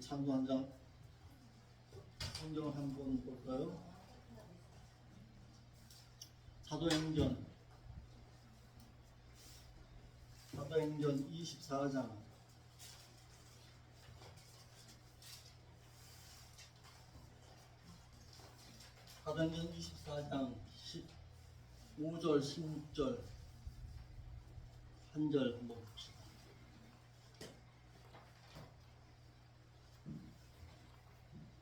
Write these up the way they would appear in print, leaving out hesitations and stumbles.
찬송 한 장, 성경 한 번 볼까요? 사도행전 24장 사도행전 24장 15절 16절 한 절 한번 봅시다.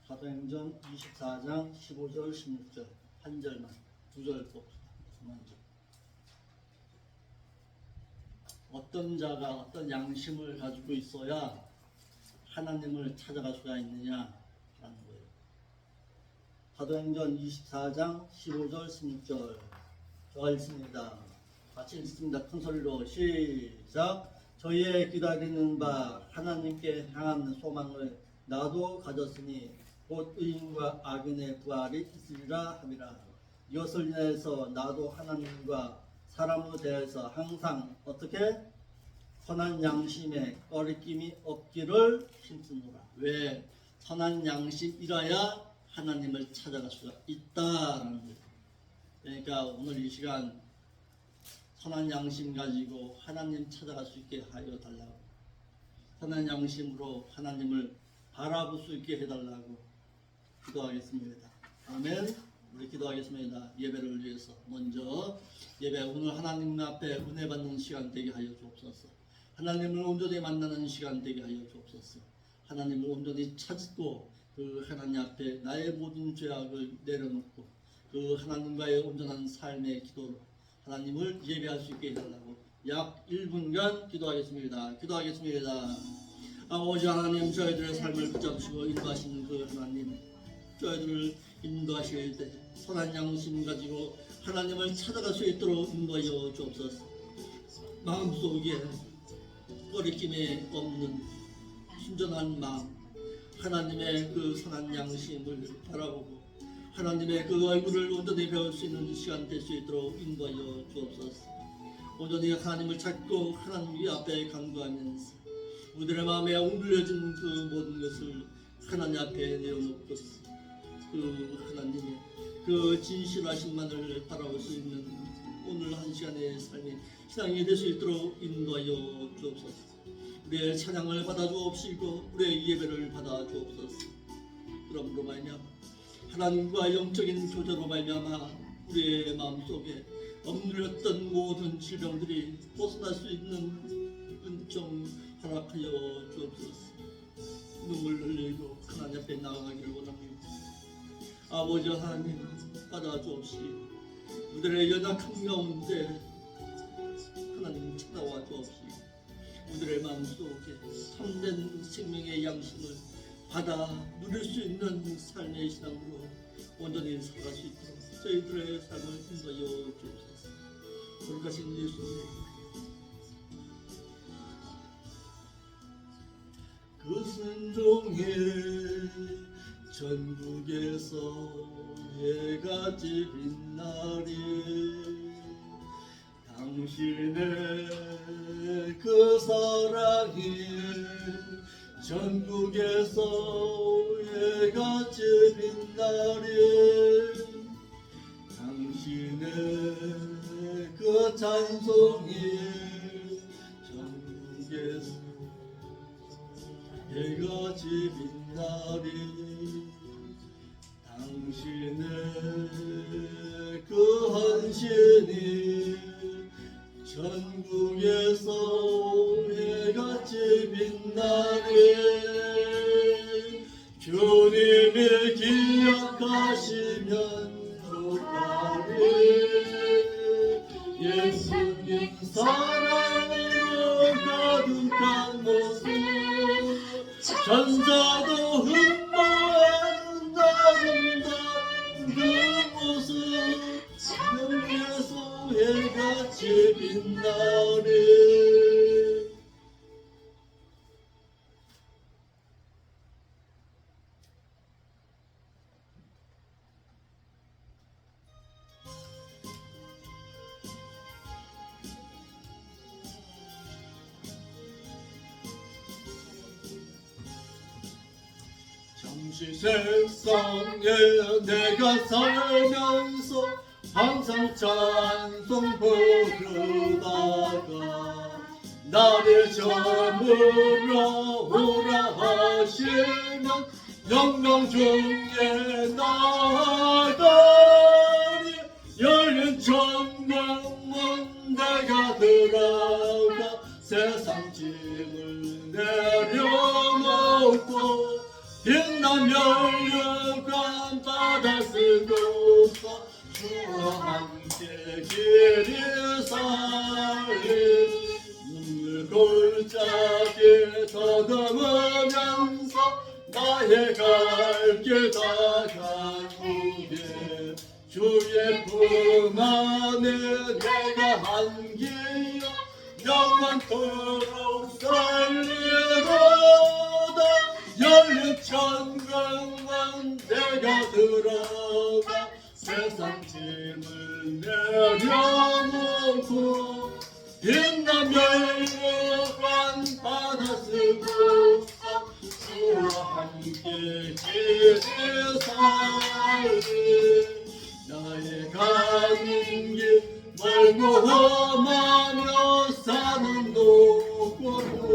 사도행전 24장 15절 16절 한 절만 두 절 봅시다. 어떤 자가 어떤 양심을 가지고 있어야 하나님을 찾아갈 수가 있느냐 라는 거예요. 사도행전 24장 15절 16절 저가 읽습니다. 같이 읽습니다. 큰 소리로 시작. 저희의 기다리는 바 하나님께 향한 소망을 나도 가졌으니 곧 의인과 악인의 부활이 있으리라 함이라. 이것을 인해서 나도 하나님과 사람에 대해서 항상 어떻게 선한 양심에 꺼리낌이 없기를 힘쓰노라. 왜? 선한 양심이라야 하나님을 찾아갈 수가 있다라는 거예요. 그러니까 오늘 이 시간 선한 양심 가지고 하나님 찾아갈 수 있게 하여 달라고, 선한 양심으로 하나님을 바라볼 수 있게 해달라고 기도하겠습니다. 아멘. 우리 기도하겠습니다. 예배를 위해서 먼저 예배, 오늘 하나님 앞에 은혜 받는 시간 되게 하여 주옵소서. 하나님을 온전히 만나는 시간 되게 하여 주옵소서. 하나님을 온전히 찾고 그 하나님 앞에 나의 모든 죄악을 내려놓고 그 하나님과의 온전한 삶의 기도로 하나님을 예배할 수 있게 해달라고 약 1분간 기도하겠습니다. 기도하겠습니다. 아버지 하나님, 저희들의 삶을 붙잡으시고 인도하시는 그 하나님, 저희들을 인도하실 때 선한 양심 가지고 하나님을 찾아갈 수 있도록 인도하여 주옵소서. 마음속에 꺼리낌이 없는 순전한 마음, 하나님의 그 선한 양심을 바라보고 하나님의 그 얼굴을 온전히 배울 수 있는 시간 될 수 있도록 인도하여 주옵소서. 온전히 하나님을 찾고 하나님 앞에 간구하면서 우리들의 마음에 웅들려진 그 모든 것을 하나님 앞에 내어놓고 그 하나님의 그 진실하심만을 바라볼 수 있는 오늘 한 시간의 삶이 신앙이 될 수 있도록 인도하여 주옵소서. 우리의 찬양을 받아 주옵시고 우리의 예배를 받아 주옵소서. 그러므로 말미암아 하나님과 영적인 교제로 말미암아 우리의 마음속에 억눌렸던 모든 질병들이 벗어날 수 있는 은총 허락하여 주옵소서. 눈물 흘리고 하나님 앞에 나아가기를 원합니다. 아버지 하나님, 받아 주옵시고 우리들의 연약한 가운데 하나님 찾아와 주옵시고 우리들의 마음속에 참된 생명의 양심을 받아 누릴 수 있는 삶의 신앙으로 온전히 살아갈 수 있도록 저희들의 삶을 인도하여 주옵소서. 돌아가신 예수님, 그 순종의 전국에서 해같이 빛나리 당신의 그 사랑이 전국에서 해같이 빛나리 당신의 그 찬송이 전국에서 해같이 빛나리 당신의 그 헌신이 전국에서 해같이 빛나리 주님이 기억하시면 좋다리 예수님 사랑으로 가득한 모습 전사도 흠모한다는 그 모습 전국에서 해같이 빛나리 이 세상에 내가 살면서 항상 찬송 부르다가 나를 저물어 오라 하시면 영광 중에 나가리 열린 천국문 내가 들어가 세상 짐을 내려놓고 빛난 멸류관 바다 쓰고서 주와 함께 길이 살리 눈물 골짜기 더듬으면서 나의 갈 길 다간 후에 주의 품 안에 내가 안기어 영원토록 살리로다 열린 천국만 내가 들어가 세상 짐을 내려놓고 빛난 멸류관 바다 쓰고서 주와 함께 길이 살리 나의 가는 길 멀고 험하며 사는 노고는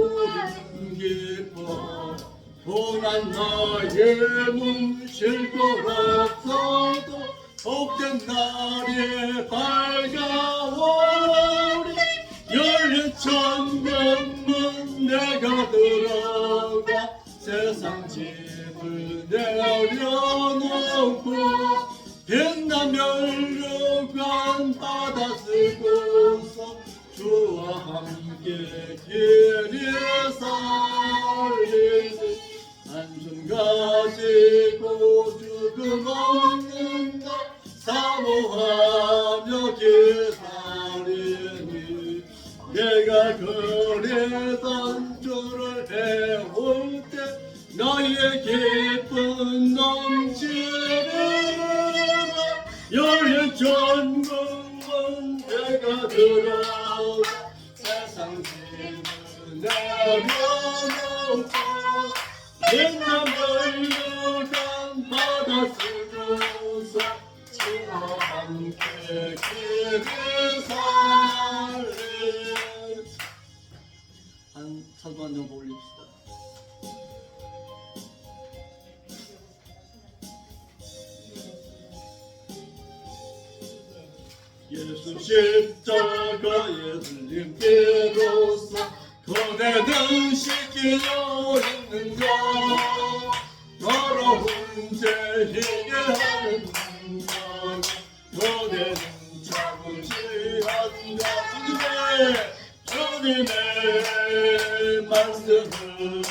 깊어 고난 나의 몸 쉴 것 없어도 복된 날이 밝아오리 열린 천국문 내가 들어가 세상 짐을 내려놓고 빛난 멸류관 바다 쓰고서 주와 함께 길이 살리니 한숨 가지고 죽음 없는가 사모하며 기다리니 내가 그리던 주를 해올 때 나의 기쁨 넘치리라 열린 천국문 내가 들어가 세상 짐을 내려놓고 빛난 멸류관 바다 쓰고서 주와 함께 길이 살리 한 찬송 한 장 올립시다. 예수 십자가에 들린 피로써 거대는 씻기려 있는가 더러운 죄 희게 하는 것 거대는 참으시 한가 주님의 말씀을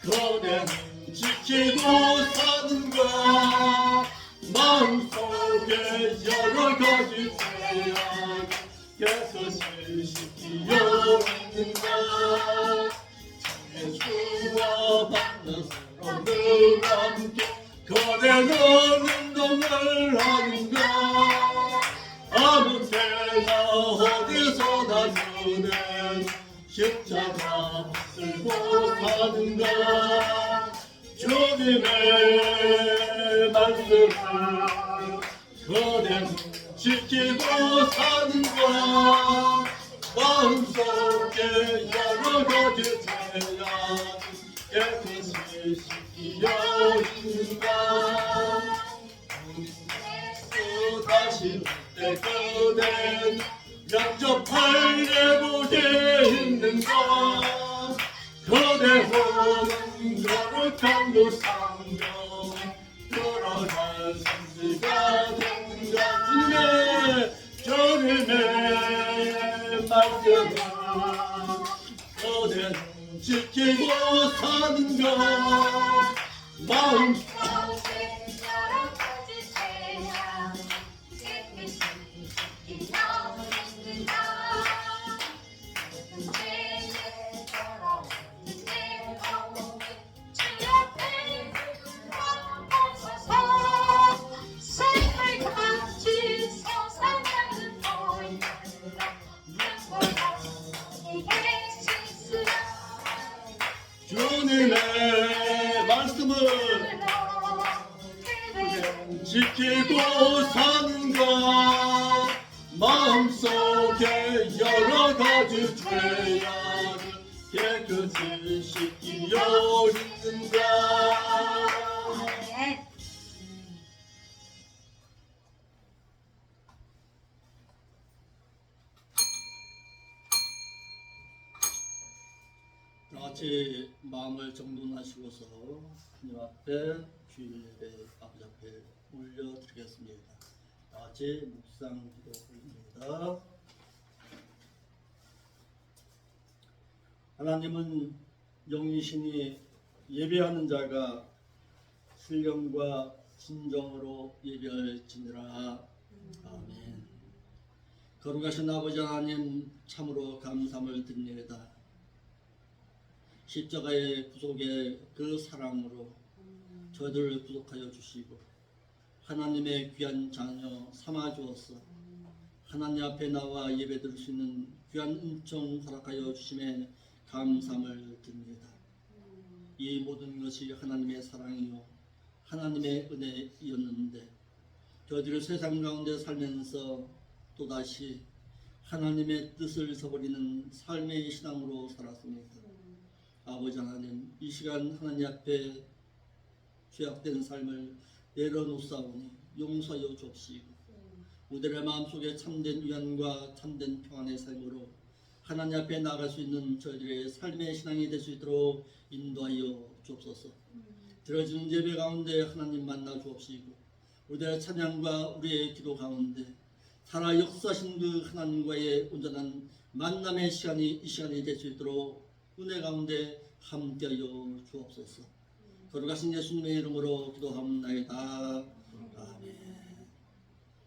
거대는 지키고 사는가 마음속에 여러 가지 죄악 깨끗이 씻기려 있는가 예수와 만나서로 늘 함께 거대한 운동을 하는가 아무 때나 어디서나 주는 십자가 들고 사는가 주님의 말씀을 거대한 지키고 사는가 마음속에 여러 가지 죄악 깨끗이 씻기려 있는가 다시 올 때 그댄 영접할 예고에 있는가 거대한 거룩한 그 상경 돌아갈 선지가 된가 주님의 말씀을 거대한 지키고 사는가 마음속에 여러 가지 죄악 깨끗이 씻기려 있는가 주님의 말씀을 속에 여러 가지 죄악을 깨끗이 씻기려 있는가. 다같이 마음을 정돈하시고서 주님 앞에 주일 예배 아버지 앞에 올려드리겠습니다. 다같이 묵상 기도 올립니다. 하나님은 영이시니 예배하는 자가 신령과 진정으로 예배할지니라. 아멘. 거룩하신 아버지 하나님, 참으로 감사함을 드립니다. 십자가의 구속의 그 사랑으로 저희들을 구속하여 주시고 하나님의 귀한 자녀 삼아 주었어 하나님 앞에 나와 예배 드릴 수 있는 귀한 은총 허락하여 주심에 감사함을 드립니다. 이 모든 것이 하나님의 사랑이요 하나님의 은혜였는데 저희들이 세상 가운데 살면서 또다시 하나님의 뜻을 저버리는 삶의 신앙으로 살았습니다. 아버지 하나님, 이 시간 하나님 앞에 죄악된 삶을 내려놓사오니 용서하여 주옵시고 우리들의 마음속에 참된 위안과 참된 평안의 삶으로 하나님 앞에 나아갈 수 있는 저희들의 삶의 신앙이 될 수 있도록 인도하여 주옵소서. 들어지는 예배 가운데 하나님 만나 주옵시고 우리들의 찬양과 우리의 기도 가운데 살아 역사하신 그 하나님과의 온전한 만남의 시간이 이 시간이 될 수 있도록 은혜 가운데 함께하여 주옵소서. 거룩하신 예수님의 이름으로 기도합나이다. 아멘.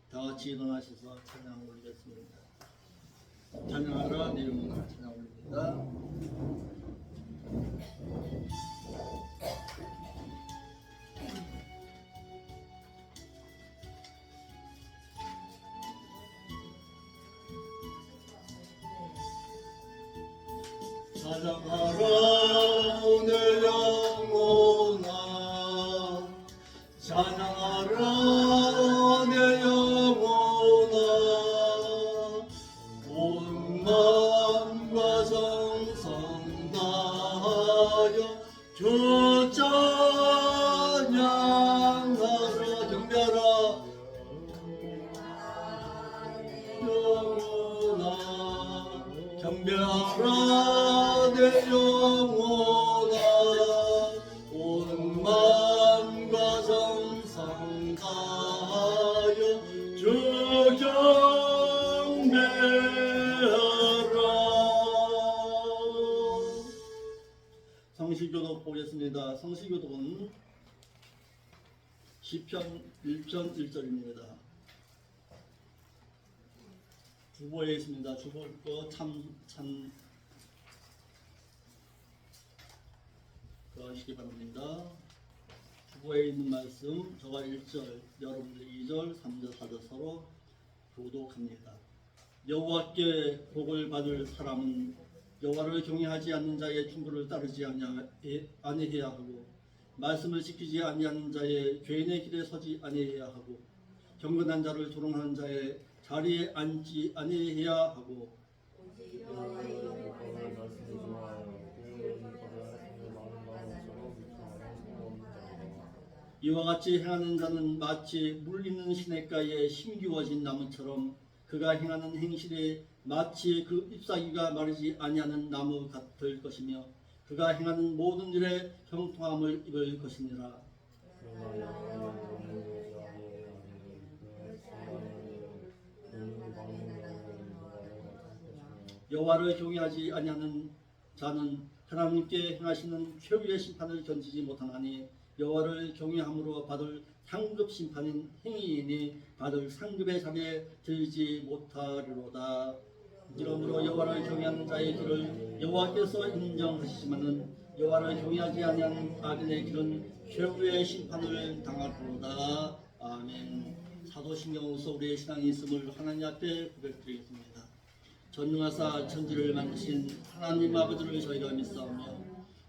다같이 일어나셔서 찬양 올리겠습니다. 찬양하라 내 이름으로 찬양 올립니다. 찬양하라 내 영혼아 찬양하라 내 영혼아 온 마음과 정성 다하여 주 찬양하라 경배하라 영혼아 경배하라 내 영혼아 온 마음과 정성 다하여 주 경배하라. 성시교독 보겠습니다. 성시교독은 시편 1편 1절입니다. 주보에 있습니다. 주보 읽고 참 하시기 바랍니다. 주보에 있는 말씀 저가 1절 여러분들 2절 3절 4절 서로 교독합니다. 여호와께 복을 받을 사람은 여호와를 경외하지 않는 자의 충고를 따르지 아니해야 하고 말씀을 지키지 아니하는 자의 죄인의 길에 서지 아니해야 하고 경건한 자를 조롱하는 자의 자리에 앉지 아니해야 하고 이와 같이 행하는 자는 마치 물 있는 시냇가에 심기워진 나무처럼 그가 행하는 행실이 마치 그 잎사귀가 마르지 아니하는 나무 같을 것이며 그가 행하는 모든 일에 형통함을 입을 것이니라. 여호와를 경외하지 아니하는 자는 하나님께 행하시는 최후의 심판을 견디지 못하나니 여호와를 경외함으로 받을 상급 심판인 행위인이 받을 상급의 자리에 들지 못하리로다. 이러므로 여호와를 경외하는 자의 길을 여호와께서 인정하시지만은 여호와를 경외하지 아니하는 악인의 길은 최후의 심판을 당하리로다. 아멘. 사도신경으로서 우리의 신앙이 있음을 하나님 앞에 고백드리겠습니다. 전능하사 천지를 만드신 하나님 아버지를 저희가 믿사오며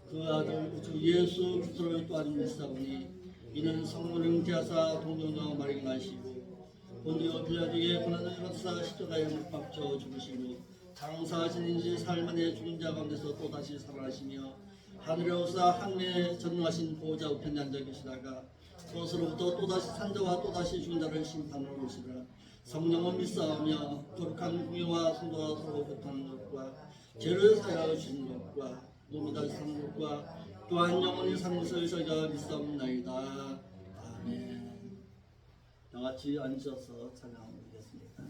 그 아들 우주 예수 그리스도를 또한 믿사오니 이는 성모를 잉태하사 동정녀 마리를 낳으시고 본디오 빌라에게 고난을 받사 십자가에 못 박혀 죽으시고 장사하신 인지 살만의 죽은 자 가운데서 또다시 살아나시며 하늘에 오사 하늘에 전능하신 보호자 우편에 앉아 계시다가 그것으로부터 또다시 산자와 또다시 죽은 자를 심판하러 오시리라. 성령을 믿사오며 거룩한 공의와 성도와 서로 교통하는 것과 죄를 사하여 주시는 것과 몸이 다시 사는 것과 또한 영원히 사는 것을 저희가 믿사옵나이다. 아멘. 다같이 앉으셔서 찬양 드리겠습니다.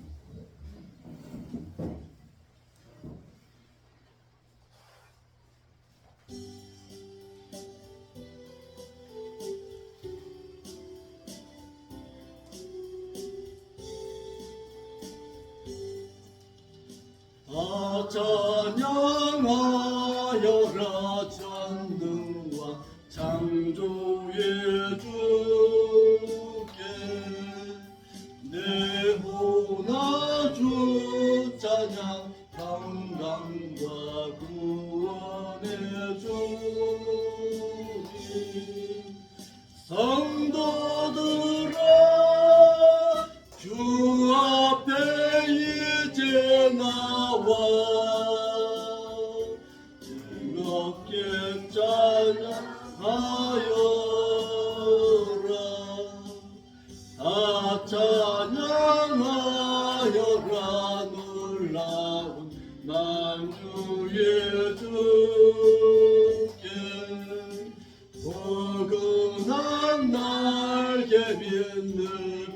찬양하여라 전능과 창조의 주께 내 호나 주 찬양 평강과 구원의 주님 성도들아 주 앞에 이제 나와 즐겁게 찬양하여라 다 찬양하여라 놀라운 만주의 주께 포근한 날개 빛을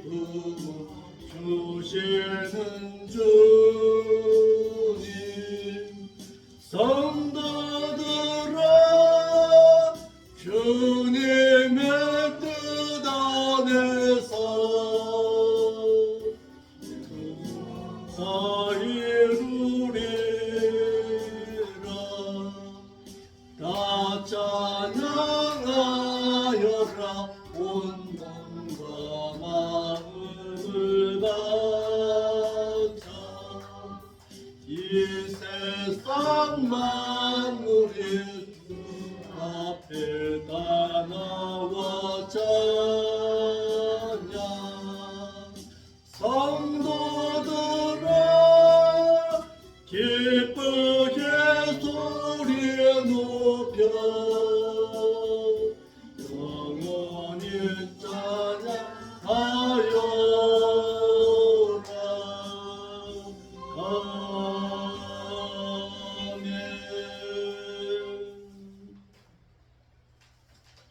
품어 주시는 주님 성도들아 주님의 뜻 안에서 이루리라 다 찬양하여라 온 몸과 마음을 바쳐 이 세상 만물이 주 앞에 다 나와 찬양 성도들아 기쁘게 소리 높여 영원히 찬양하여라 아멘.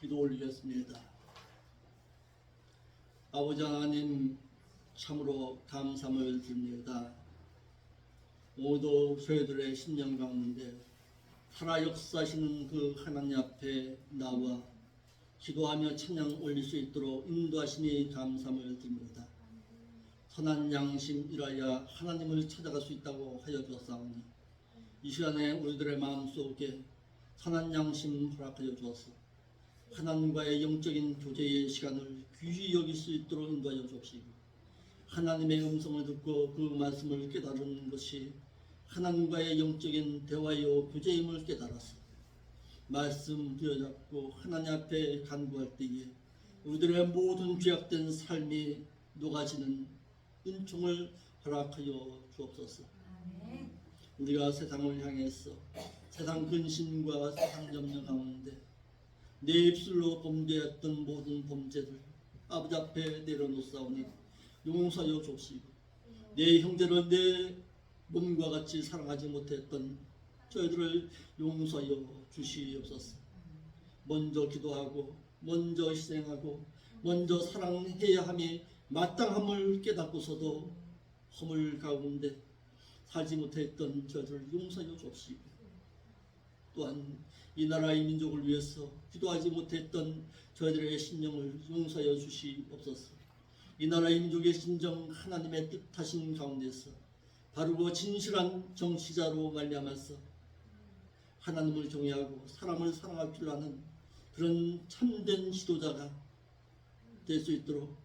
기도 올리겠습니다. 아버지 하나님 참으로 감사함을 드립니다. 모두 저희들의 심령 가운데 살아 역사하시는 그 하나님 앞에 나와 기도하며 찬양 올릴 수 있도록 인도하시니 감사함을 드립니다. 선한 양심 일하여 하나님을 찾아갈 수 있다고 하여 주었사오니 이 시간에 우리들의 마음속에 선한 양심 허락하여 주어서 하나님과의 영적인 교제의 시간을 귀히 여길 수 있도록 인도하여 주옵시고 하나님의 음성을 듣고 그 말씀을 깨달은 것이 하나님과의 영적인 대화요 교제임을 깨달아서 말씀 부여잡고 하나님 앞에 간구할 때에 우리들의 모든 죄악된 삶이 녹아지는 은총을 허락하여 주옵소서. 우리가 세상을 향해서 세상 근심과 세상 염려 가운데 내 입술로 범죄했던 모든 범죄를 아버지 앞에 내려놓사오니 용서하여 주옵시고 내 형제를 내 몸과 같이 사랑하지 못했던 저희들을 용서하여 주시옵소서. 먼저 기도하고 먼저 희생하고 먼저 사랑해야 함이 마땅함을 깨닫고서도 허물 가운데 살지 못했던 저희들을 용서하여 주옵시고 또한 이 나라의 민족을 위해서 기도하지 못했던 저희들의 심령을 용서하여 주시옵소서. 이 나라의 민족의 심정 하나님의 뜻하신 가운데서 바르고 진실한 정치자로 말미암아서 하나님을 경외하고 사람을 사랑할 줄 아는 그런 참된 지도자가 될 수 있도록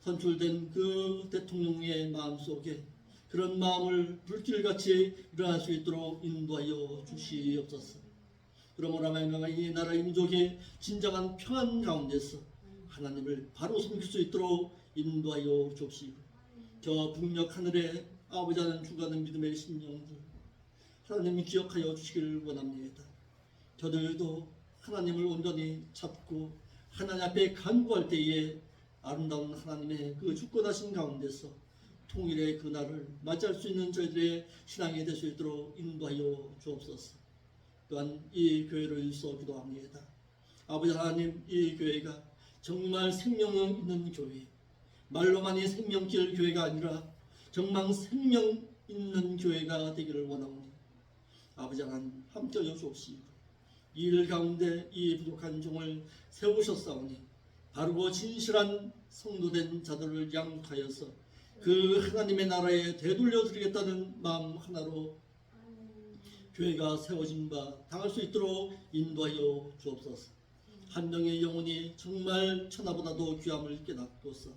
선출된 그 대통령의 마음속에 그런 마음을 불길같이 일어날 수 있도록 인도하여 주시옵소서. 그러므로 말미암아 이 나라의 민족의 진정한 평안 가운데서 하나님을 바로 섬길 수 있도록 인도하여 주옵시고 저 북녘 하늘에 아버지 하나님 주가는 믿음의 심령들 하나님이 기억하여 주시기를 원합니다. 저들도 하나님을 온전히 잡고 하나님 앞에 간구할 때에 아름다운 하나님의 그 주권하신 가운데서 통일의 그날을 맞이할 수 있는 저희들의 신앙이 될 수 있도록 인도하여 주옵소서. 또한 이 교회를 위해서 기도합니다. 아버지 하나님, 이 교회가 정말 생명 있는 교회, 말로만이 생명길 교회가 아니라 정말 생명 있는 교회가 되기를 원하오니 아버지 하나님 함께하여 주옵시고 이 일 가운데 이 부족한 종을 세우셨사오니 바르고 진실한 성도된 자들을 양육하여서 그 하나님의 나라에 되돌려 드리겠다는 마음 하나로 교회가 세워진 바 당할 수 있도록 인도하여 주옵소서. 한 명의 영혼이 정말 천하보다도 귀함을 깨닫고서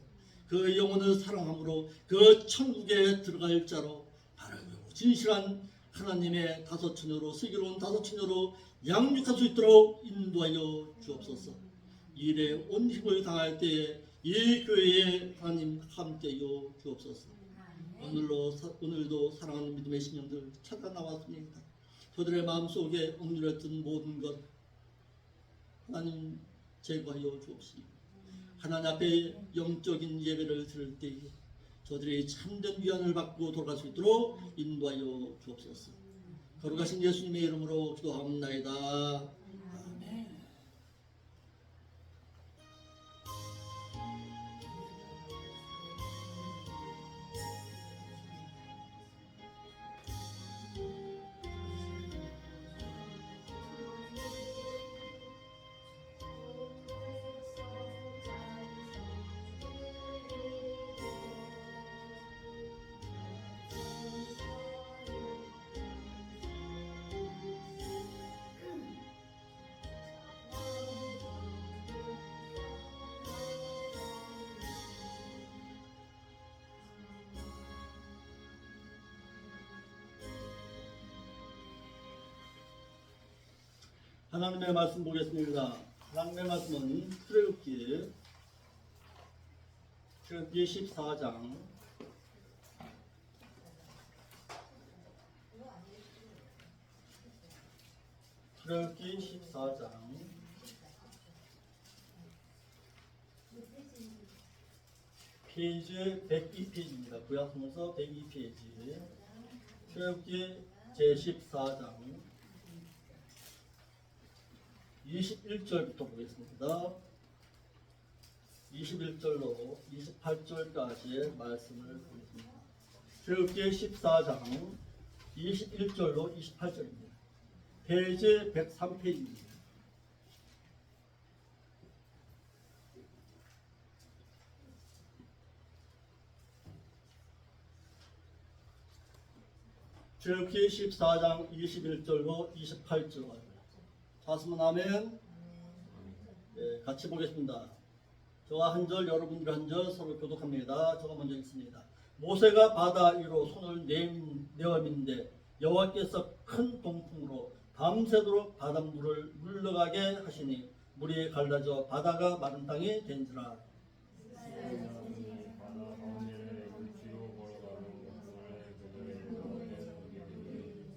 그 영혼을 사랑함으로 그 천국에 들어갈 자로 바르고 진실한 하나님의 다섯처녀로 슬기로운 다섯처녀로 양육할 수 있도록 인도하여 주옵소서. 이 일에 온 힘을 다할 때에 이 교회에 하나님 함께하여 주옵소서. 오늘도 사랑하는 믿음의 신령들 찾아 나왔습니다. 저들의 마음속에 억눌렸던 모든 것 하나님 제거하여 주옵시고 하나님 앞에 영적인 예배를 드릴 때에 저들이 참된 위안을 받고 돌아갈 수 있도록 인도하여 주옵소서. 거룩하신 예수님의 이름으로 기도하옵나이다. 아멘. 하나님의 말씀 보겠습니다. 하나님의 말씀은 출애굽기 14장 102페이지 102페이지입니다. 구약성서 102페이지 출애굽기 제14장 21절부터 보겠습니다. 21절로 28절까지의 말씀을 보겠습니다. 출애굽기 14장 21절로 28절입니다. 페이지 103페이지입니다. 출애굽기 14장 21절로 28절 하시면 아멘. 네, 같이 보겠습니다. 저와 한 절, 여러분들 한 절 서로 교독합니다. 저가 먼저 읽습니다. 모세가 바다 위로 손을 내어민데 여호와께서 큰 동풍으로 밤새도록 바닷물을 물러가게 하시니 물이 갈라져 바다가 마른 땅이 된지라.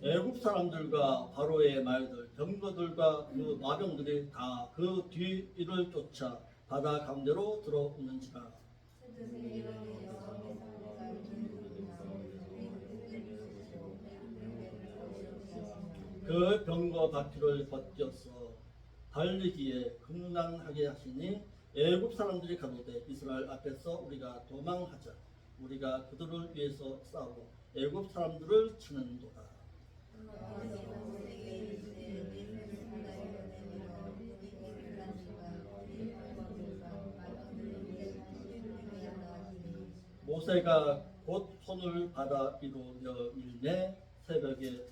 애굽 사람들과 바로의 말들, 병거들과 그 마병들이 다 그 뒤를 쫓아 바다 가운데로 들어오는지라. 그 병거 바퀴를 벗겨서 달리기에 극난하게 하시니 애굽 사람들이 가로되 이스라엘 앞에서 우리가 도망하자. 우리가 그들을 위해서 싸우고 애굽 사람들을 치는도다. 모세가 곧 손을 바다 위로 밀매 새벽에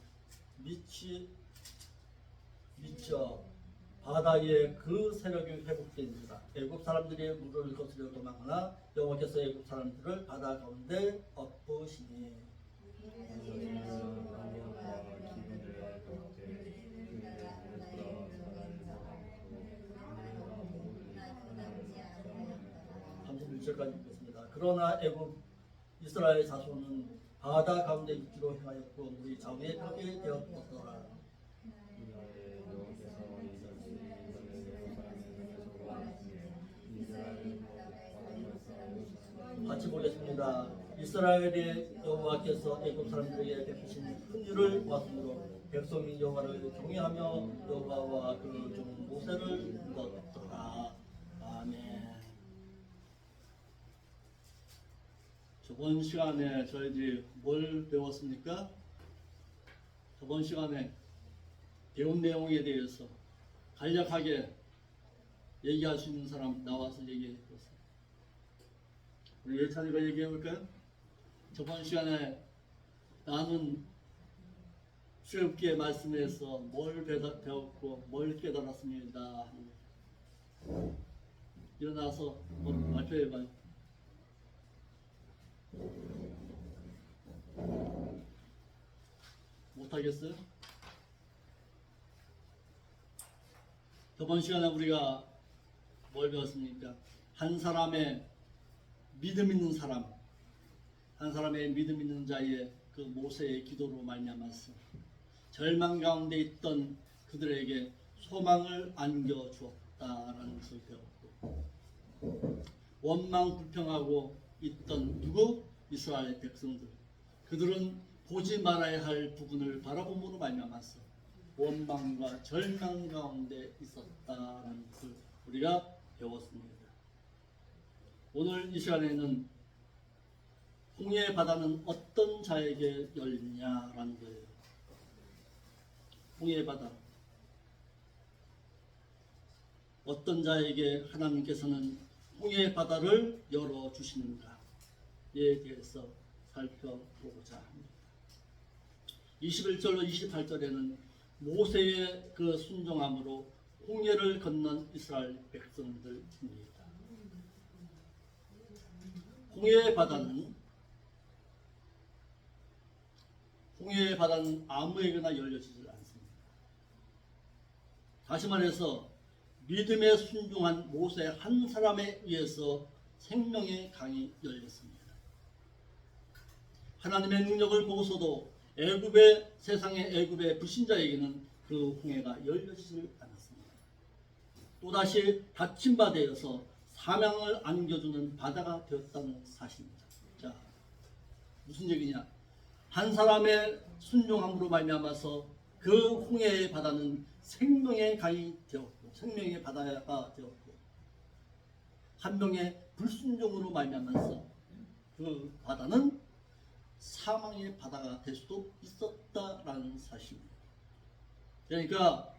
미쳐 바다에 그 세력이 회복됩니다. 애굽 사람들이 물을 거스려 도망하나 여호와께서 애굽 사람들을 바다 가운데 엎으시니 까지 읽겠습니다. 그러나 애굽 이스라엘 자손은 바다 가운데 있기로 행하였고 우리 자우의 벽에 되었더라. 같이 보겠습니다. 이스라엘의 여호와께서 애굽 사람들에게 베푸신 긍휼을 보았으므로 백성이 여호와를 경외하며 여호와와 그 종 모세를 믿었더라. 아멘. 저번 시간에 저희들이 뭘 배웠습니까? 저번 시간에 배운 내용에 대해서 간략하게 얘기할 수 있는 사람 나와서 얘기해 보세요. 우리 예찬이가 얘기해 볼까요? 저번 시간에 나는 출애굽기의 말씀에서 뭘 배웠고 뭘 깨달았습니다. 일어나서 발표해봐요. 못하겠어요? 저번 시간에 우리가 뭘 배웠습니까? 한 사람의 믿음 있는 사람, 한 사람의 믿음 있는 자의 그 모세의 기도로 말미암아서 절망 가운데 있던 그들에게 소망을 안겨 주었다라는 것을 배웠고, 원망 불평하고 있던 누구? 이스라엘 백성들. 그들은 보지 말아야 할 부분을 바라봄으로 말미암아서 원망과 절망 가운데 있었다라는 것을 우리가 배웠습니다. 오늘 이 시간에는 홍해의 바다는 어떤 자에게 열리냐라는 거예요. 홍해의 바다. 어떤 자에게 하나님께서는 홍해의 바다를 열어주시는가에 대해서 살펴보고자 합니다. 21절로 28절에는 모세의 그 순종함으로 홍해를 건넌 이스라엘 백성들입니다. 홍해의 바다는 아무에게나 열려지지 않습니다. 다시 말해서 믿음에 순종한 모세 한 사람에 의해서 생명의 강이 열렸습니다. 하나님의 능력을 보고서도 세상의 애굽의 불신자에게는 그 홍해가 열려지지 않았습니다. 또다시 닫힌 바 되어서 사명을 안겨주는 바다가 되었다는 사실입니다. 자, 무슨 얘기냐? 한 사람의 순종함으로 말미암아서 그 홍해의 바다는 생명의 강이 되었고, 생명의 바다가 되었고, 한 명의 불순종으로 말미암아서 그 바다는 사망의 바다가 될 수도 있었다라는 사실입니다. 그러니까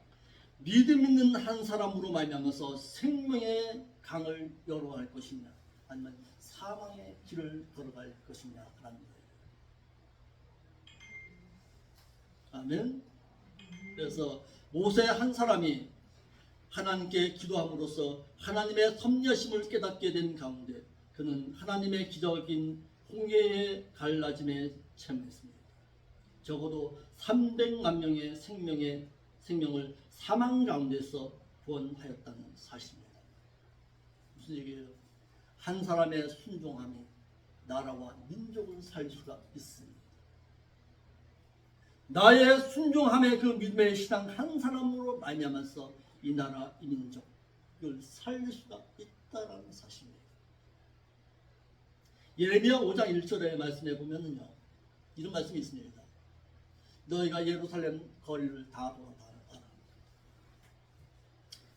믿음 있는 한 사람으로 말미암아서 생명의 강을 열어갈 것이냐, 아니면 사망의 길을 걸어갈 것이냐라는 거예요. 아멘. 그래서 모세 한 사람이 하나님께 기도함으로써 하나님의 섭려심을 깨닫게 된 가운데 그는 하나님의 기적인 홍해의 갈라짐에 참여했습니다. 적어도 300만 명의 생명을 사망 가운데서 구원하였다는 사실입니다. 무슨 얘기예요? 한 사람의 순종함이 나라와 민족을 살릴 수가 있습니다. 나의 순종함의 그 믿음의 신앙 한 사람으로 말미암아서 이 나라, 이 민족을 살릴 수가 있다는 사실입니다. 예레미야 5장 1절의 말씀에 보면은요, 이런 말씀이 있습니다. 너희가 예루살렘 거리를 다 돌아다녀라.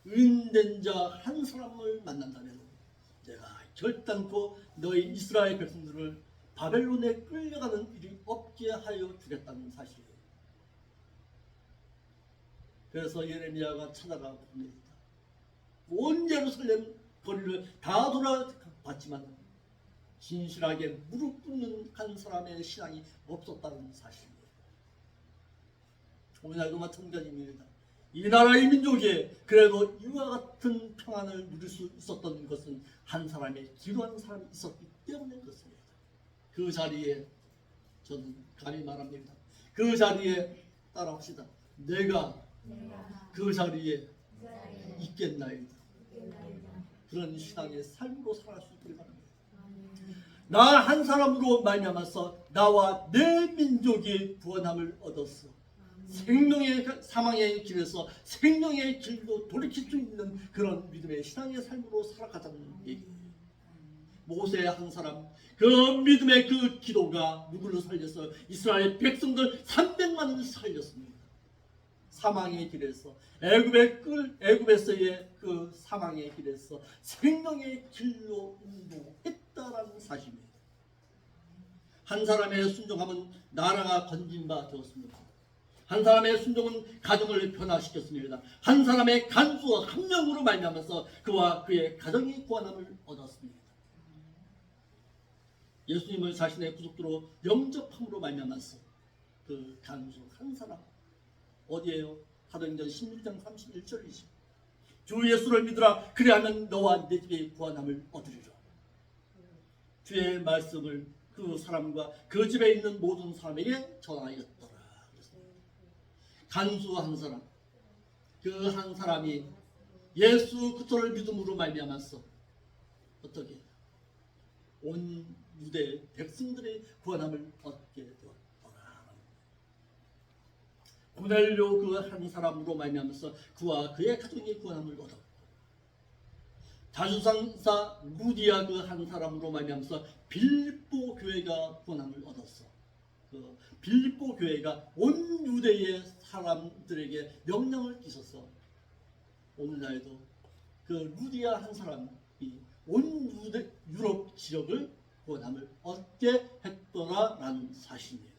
의인된 자 한 사람을 만난다면 내가 결단코 너희 이스라엘 백성들을 바벨론에 끌려가는 일이 없게 하여 주겠다는 사실이에요. 그래서 예레미야가 찾아가 봅니다. 온 예루살렘 거리를 다 돌아봤지만 진실하게 무릎 꿇는 한 사람의 신앙이 없었다는 사실입니다. 오늘날도 마찬가지입니다. 이 나라의 민족이 그래도 이와 같은 평안을 누릴 수 있었던 것은 한 사람의 기도하는 사람이 있었기 때문에 그렇습니다. 그 자리에 저는 감히 말합니다. 그 자리에 따라합시다. 내가 그 자리에 있겠나이다. 그런 신앙의 삶으로 살아갈 수 있기를 바랍니다. 나 한 사람으로 말미암아서 나와 내 민족이 구원함을 얻었어. 생명의 사망의 길에서 생명의 길로 돌이킬 수 있는 그런 믿음의 신앙의 삶으로 살아가자는 얘기. 모세 한 사람, 그 믿음의 그 기도가 누구를 살려서 이스라엘 백성들 300만을 살렸습니다. 사망의 길에서 애굽에서의 그 사망의 길에서 생명의 길로 인도했다라는 사실입니다. 한 사람의 순종함은 나라가 건진 바 되었습니다. 한 사람의 순종은 가정을 변화시켰습니다. 한 사람의 간수 한 명으로 말미암아서 그와 그의 가정이 구원함을 얻었습니다. 예수님을 자신의 구속주로 영접함으로 말미암아서 그 간수 한 사람 어디에요? 사도행전 16장 31절이죠. 주 예수를 믿으라. 그리하면 너와 내 집이 구원함을 얻으리라. 주의 말씀을 그 사람과 그 집에 있는 모든 사람에게 전하였더라. 간수 한 사람, 그 한 사람이 예수 그리스도를 믿음으로 말미암아서 어떻게 온 유대 백성들의 구원함을 얻게 되었더라. 고넬료 그 한 사람으로 말미암아서 그와 그의 가족이 구원함을 얻었고, 자주상사 루디아 그 한 사람으로 말미암아서 빌립보 교회가 구원함을 얻었어. 그 빌립보 교회가 온 유대의 사람들에게 영향을 끼쳐서 오늘날도 그 루디아 한 사람이 온 유럽 지역을 구원함을 얻게 했더라라는 사실입니다.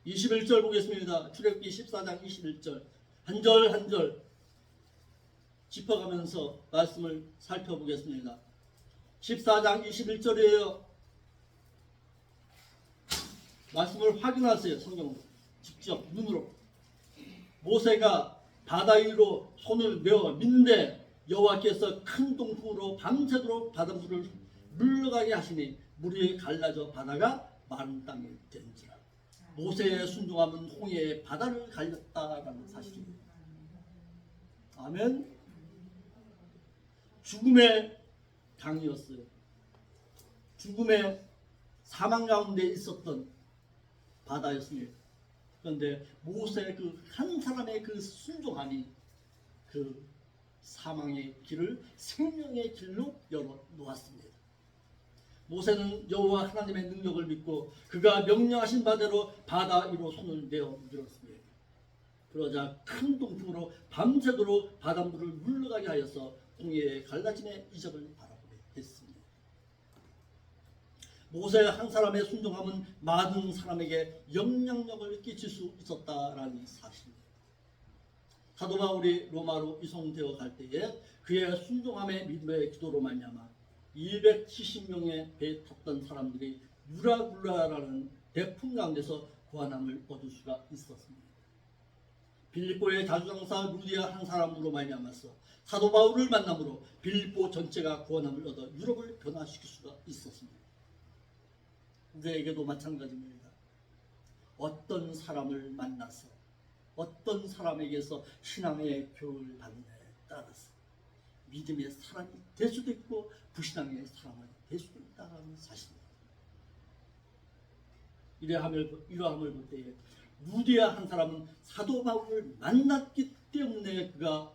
21절 보겠습니다. 출애굽기 14장 21절 한 절 한 절 짚어가면서 말씀을 살펴보겠습니다. 14장 21절이에요. 말씀을 확인하세요. 성경으로 직접 눈으로. 모세가 바다 위로 손을 내어 민데 여호와께서 큰 동풍으로 밤새도록 바닷물을 물러가게 하시니 물이 갈라져 바다가 마른 땅이 된지라. 모세의 순종함은 홍해의 바다를 갈렸다라는 사실입니다. 아멘. 죽음의 강이었어요. 죽음의 사망 가운데 있었던 바다였습니다. 그런데 모세 그 한 사람의 그 순종함이 그 사망의 길을 생명의 길로 열어 놓았습니다. 모세는 여호와 하나님의 능력을 믿고 그가 명령하신 바대로 바다 위로 손을 내어 밀었습니다. 그러자 큰 동풍으로 밤새도록 바닷물을 물러가게 하여서 홍해의 갈라짐의 이적을 바라보게 했습니다. 모세 한 사람의 순종함은 많은 사람에게 영향력을 끼칠 수 있었다라는 사실입니다. 사도 바울이 로마로 이송되어 갈 때에 그의 순종함의 믿음의 기도로 말미암아 270명의 배에 탔던 사람들이 유라굴라라는 대풍 가운데서 구원함을 얻을 수가 있었습니다. 빌립보의 자주장사 루디아 한 사람으로 말미암아서 사도 바울을 만남으로 빌립보 전체가 구원함을 얻어 유럽을 변화시킬 수가 있었습니다. 우리에게도 마찬가지입니다. 어떤 사람을 만나서 어떤 사람에게서 신앙의 교훈을 받느냐에 따라서 믿음의 사람이 될 수도 있고 불신앙의 사람이 될 수도 있다는 사실입니다. 이러함을 볼 때에 루디아 한 사람은 사도 바울을 만났기 때문에 그가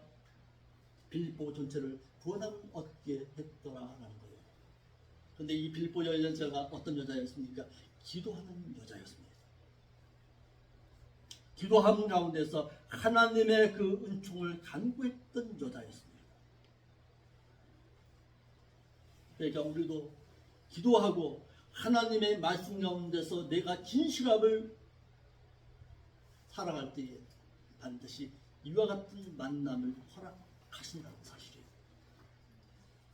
빌립보 전체를 구원함을 얻게 했더라라는 거예요. 그런데 이 빌립보 여자가 어떤 여자였습니까? 기도하는 여자였습니다. 기도함 가운데서 하나님의 그 은총을 간구했던 여자였습니다. 그러니까 우리도 기도하고 하나님의 말씀 가운데서 내가 진실함을 살아갈 때에 반드시 이와 같은 만남을 허락하신다는 사실이에요.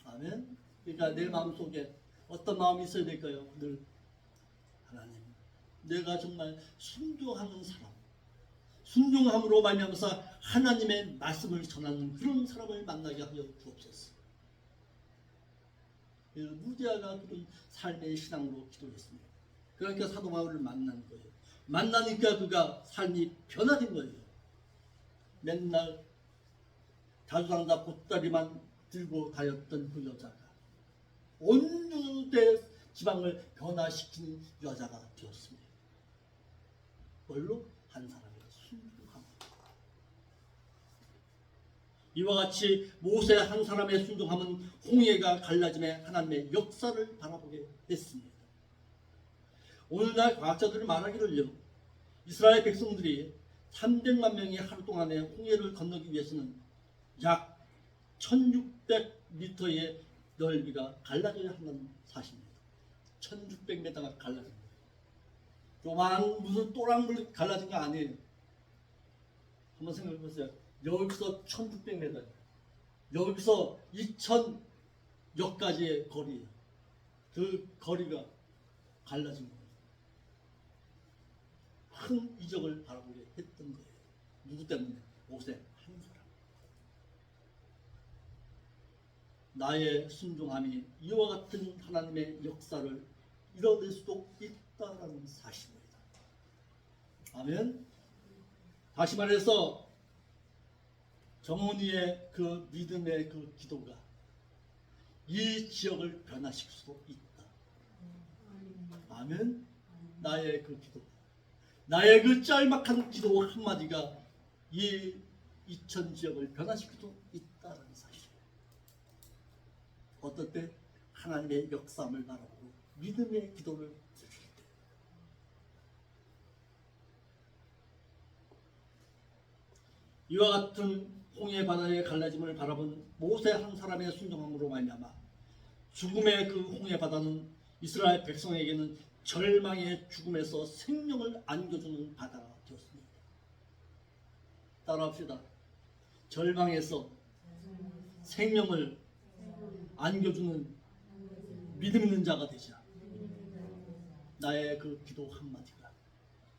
아멘. 그러니까 내 마음속에 어떤 마음이 있어야 될까요? 늘 하나님, 내가 정말 순종하는 사람, 순종함으로 말미암아서 하나님의 말씀을 전하는 그런 사람을 만나게 하여 주옵소서. 루디아가 그런 삶의 신앙으로 기도했습니다. 그러니까 사도 바울을 만난 거예요. 만나니까 그가 삶이 변화된 거예요. 맨날 자주상자 보따리만 들고 다녔던 그 여자가 온 유대 지방을 변화시키는 여자가 되었습니다. 뭘로? 한 사람의 순종함. 이와 같이 모세 한 사람의 순종함은 홍해가 갈라짐의 하나님의 역사를 바라보게 했습니다. 오늘날 과학자들이 말하기를요, 이스라엘 백성들이 300만 명이 하루 동안에 홍해를 건너기 위해서는 약 1600m의 넓이가 갈라져야 한다는 사실입니다. 1600m가 갈라진 거예요. 요만 무슨 또랑물 갈라진 거 아니에요. 한번 생각해 보세요. 여기서 1600m, 여기서 2000여 가지의 거리예요. 그 거리가 갈라진 거예요. 큰 이적을 바라보게 했던 거예요. 누구 때문에? 모세 한 사람. 나의 순종함이 이와 같은 하나님의 역사를 이뤄낼 수도 있다는 사실입니다. 아멘. 다시 말해서 정원이의 그 믿음의 그 기도가 이 지역을 변화시킬 수도 있다. 아멘. 나의 그 기도, 나의 그 짤막한 기도 한마디가 이 이천 지역을 변화시킬 수 있다는 사실이에요. 어떨 때? 하나님의 역사함을 바라보고 믿음의 기도를 드릴 때. 이와 같은 홍해 바다의 갈라짐을 바라본 모세 한 사람의 순종함으로 말미암아 죽음의 그 홍해 바다는 이스라엘 백성에게는 절망의 죽음에서 생명을 안겨주는 바다가 되었습니다. 따라합시다. 절망에서 생명을 안겨주는 믿음 있는 자가 되자. 나의 그 기도 한마디가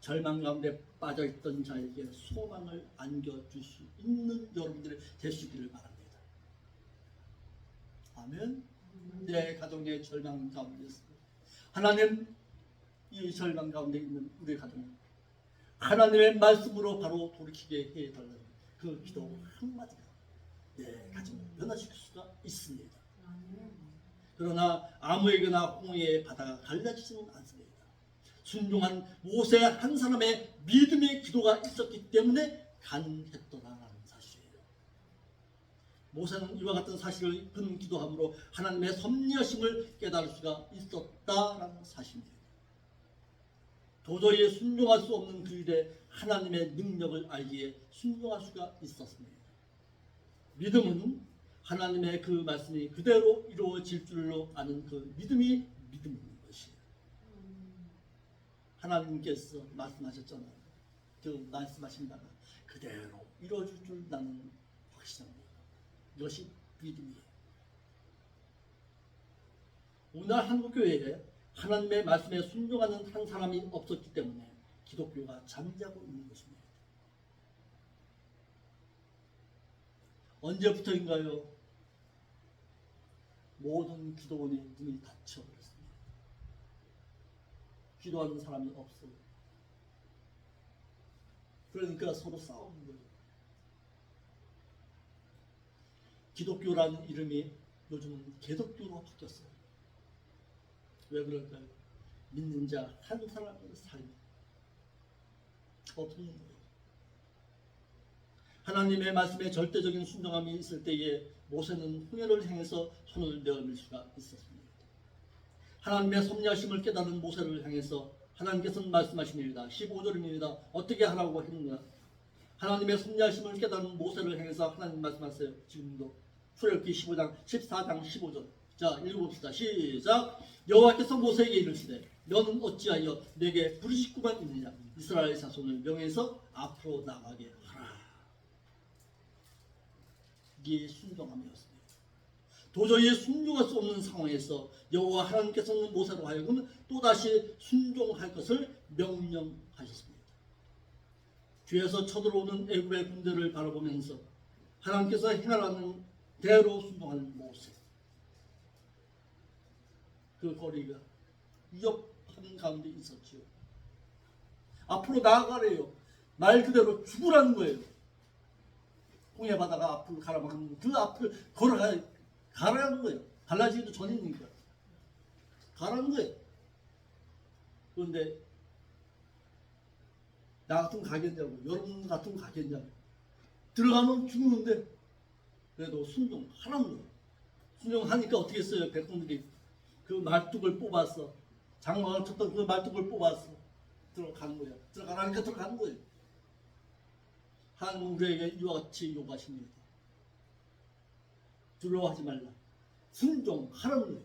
절망 가운데 빠져있던 자에게 소망을 안겨줄 수 있는 여러분들이 될 수 있기를 바랍니다. 아멘. 내 가정의 절망 가운데 있습니다. 하나님, 이 절망 가운데 있는 우리 가정을 하나님의 말씀으로 바로 돌이키게 해달라는 그 기도 한마디가 내 가정을 변화시킬 수가 있습니다. 그러나 아무에게나 홍해의 바다가 갈라지지는 않습니다. 순종한 모세 한 사람의 믿음의 기도가 있었기 때문에 가능했더라라는 사실이에요. 모세는 이와 같은 사실을 그는 기도함으로 하나님의 섭리하심을 깨달을 수가 있었다라는 사실입니다. 도저히 순종할 수 없는 그 일에 하나님의 능력을 알기에 순종할 수가 있었습니다. 믿음은 하나님의 그 말씀이 그대로 이루어질 줄로 아는 그 믿음이 믿음인 것이에요. 하나님께서 말씀하셨잖아요. 그 말씀하신 바가 그대로 이루어질 줄 나는 확신합니다. 이것이 믿음이에요. 오늘 한국교회에 하나님의 말씀에 순종하는 한 사람이 없었기 때문에 기독교가 잠자고 있는 것입니다. 언제부터인가요? 모든 기도원의 문이 닫혀버렸습니다. 기도하는 사람이 없어요. 그러니까 서로 싸우는 거예요. 기독교라는 이름이 요즘은 개독교로 바뀌었어요. 왜 그럴까요? 믿는 자 한 사람의 삶이 없는 거예요. 하나님의 말씀에 절대적인 순종함이 있을 때에 모세는 홍해를 향해서 손을 내어밀 수가 있었습니다. 하나님의 섭리하심을 깨달은 모세를 향해서 하나님께서는 말씀하십니다. 15절입니다. 어떻게 하라고 했는가? 하나님의 섭리하심을 깨달은 모세를 향해서 하나님 말씀하세요. 지금도 출애굽기 15장 14장 15절. 자, 읽어봅시다. 시작. 여호와께서 모세에게 이르시되 너는 어찌하여 내게 부르짖고만 있느냐? 이스라엘 자손을 명해서 앞으로 나가게 하라. 이게 순종함이었습니다. 도저히 순종할 수 없는 상황에서 여호와 하나님께서는 모세로 하여금 또다시 순종할 것을 명령하셨습니다. 뒤에서 쳐들어오는 애굽의 군대를 바라보면서 하나님께서 행하라는 대로 순종하는 모세. 그 거리가 위협하는 가운데 있었지요. 앞으로 나아가래요. 말 그대로 죽으라는 거예요. 홍해 바다가 앞으로 가라면 그 앞을 걸어가라는 거예요. 갈라지기도 전이니까. 가라는 거예요. 그런데 나 같으면 가겠냐고, 여러분 같으면 가겠냐고. 들어가면 죽는데 그래도 순종하라는 거예요. 순종하니까 어떻게 했어요? 백성들이 그 말뚝을 뽑았어. 장막을 쳤던 그 말뚝을 뽑았어. 들어가는 거야. 들어가라니까 들어가는 거예요. 하나님은 우리에게 이와 같이 요구하십니다. 두려워하지 말라. 순종하라는 거예요.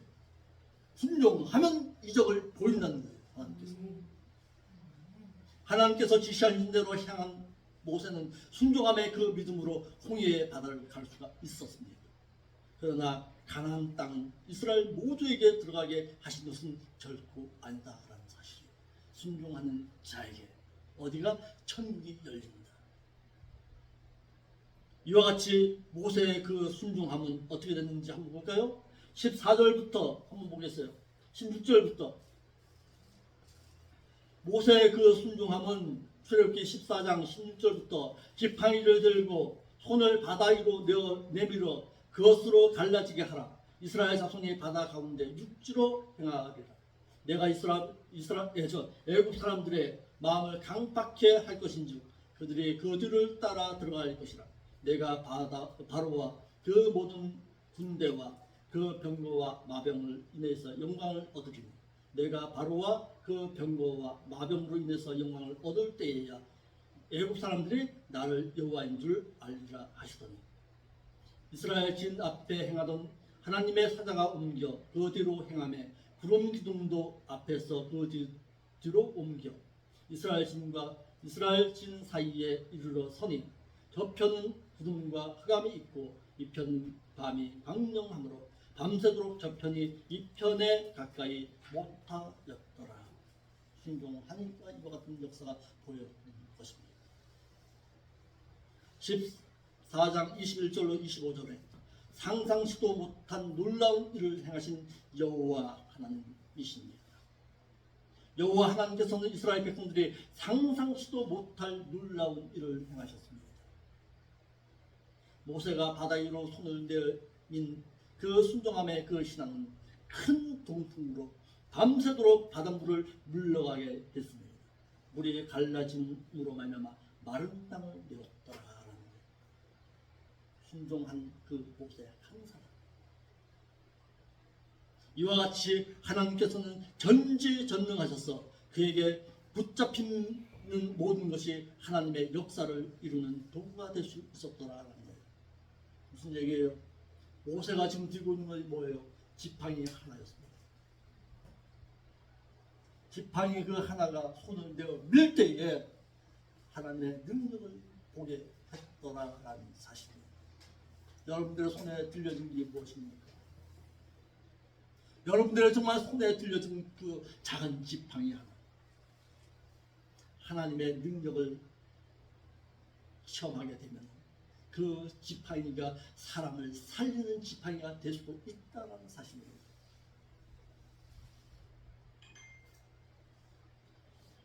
순종하면 이적을 보인다는 거예요. 하나님께서 지시하신 대로 향한 모세는 순종함의 그 믿음으로 홍해의 바다를 갈 수가 있었습니다. 그러나 가나안 땅 이스라엘 모두에게 들어가게 하신 것은 결코 아니다라는 사실이에요. 순종하는 자에게 어디가 천국이 열립니다. 이와 같이 모세의 그 순종함은 어떻게 됐는지 한번 볼까요? 14절부터 한번 보겠어요. 16절부터 모세의 그 순종함은 출애굽기 14장 16절부터 지팡이를 들고 손을 바다 위로 내밀어 그것으로 갈라지게 하라. 이스라엘 자손이 바다 가운데 육지로 행하리라. 내가 애굽 사람들의 마음을 강팍해 할 것인즉 그들이 그 뒤를 따라 들어갈 것이라. 내가 바로와 그 모든 군대와 그 병거와 마병을 인해서 영광을 얻으리니 내가 바로와 그 병거와 마병으로 인해서 영광을 얻을 때에야 애굽 사람들이 나를 여호와인 줄 알리라 하시더니 이스라엘 진 앞에 행하던 하나님의 사자가 옮겨 그 뒤로 행하며 구름 기둥도 앞에서 그 뒤로 옮겨 이스라엘 진 사이에 이르러 서니 저편은 구름과 흑암이 있고 이편 밤이 광명하므로 밤새도록 저편이 이편에 가까이 못하였더라. 순종하니까 이와 같은 역사가 보여진 것입니다. 14장 21절로 25절에 상상시도 못한 놀라운 일을 행하신 여호와 하나님이십니다. 여호와 하나님께서는 이스라엘 백성들이 상상시도 못할 놀라운 일을 행하셨습니다. 모세가 바다 위로 손을 내민 그 순종함의 그 신앙은 큰 동풍으로 밤새도록 바닷물을 물러가게 했습니다. 물이 갈라짐으로 말미암아 마른 땅을 내었더라라는 거예요. 순종한 그 모세의 한 사람. 이와 같이 하나님께서는 전지전능하셔서 그에게 붙잡히는 모든 것이 하나님의 역사를 이루는 도구가 될 수 있었더라라는 거예요. 무슨 얘기예요? 모세가 지금 들고 있는 것이 뭐예요? 지팡이 하나였습니다. 지팡이 그 하나가 손을 내어 밀 때에 하나님의 능력을 보게 했더라라는 사실입니다. 여러분들의 손에 들려진 게 무엇입니까? 여러분들의 정말 손에 들려진 그 작은 지팡이 하나, 하나님의 능력을 체험하게 되면 그 지팡이가 사람을 살리는 지팡이가 될 수도 있다는 사실입니다.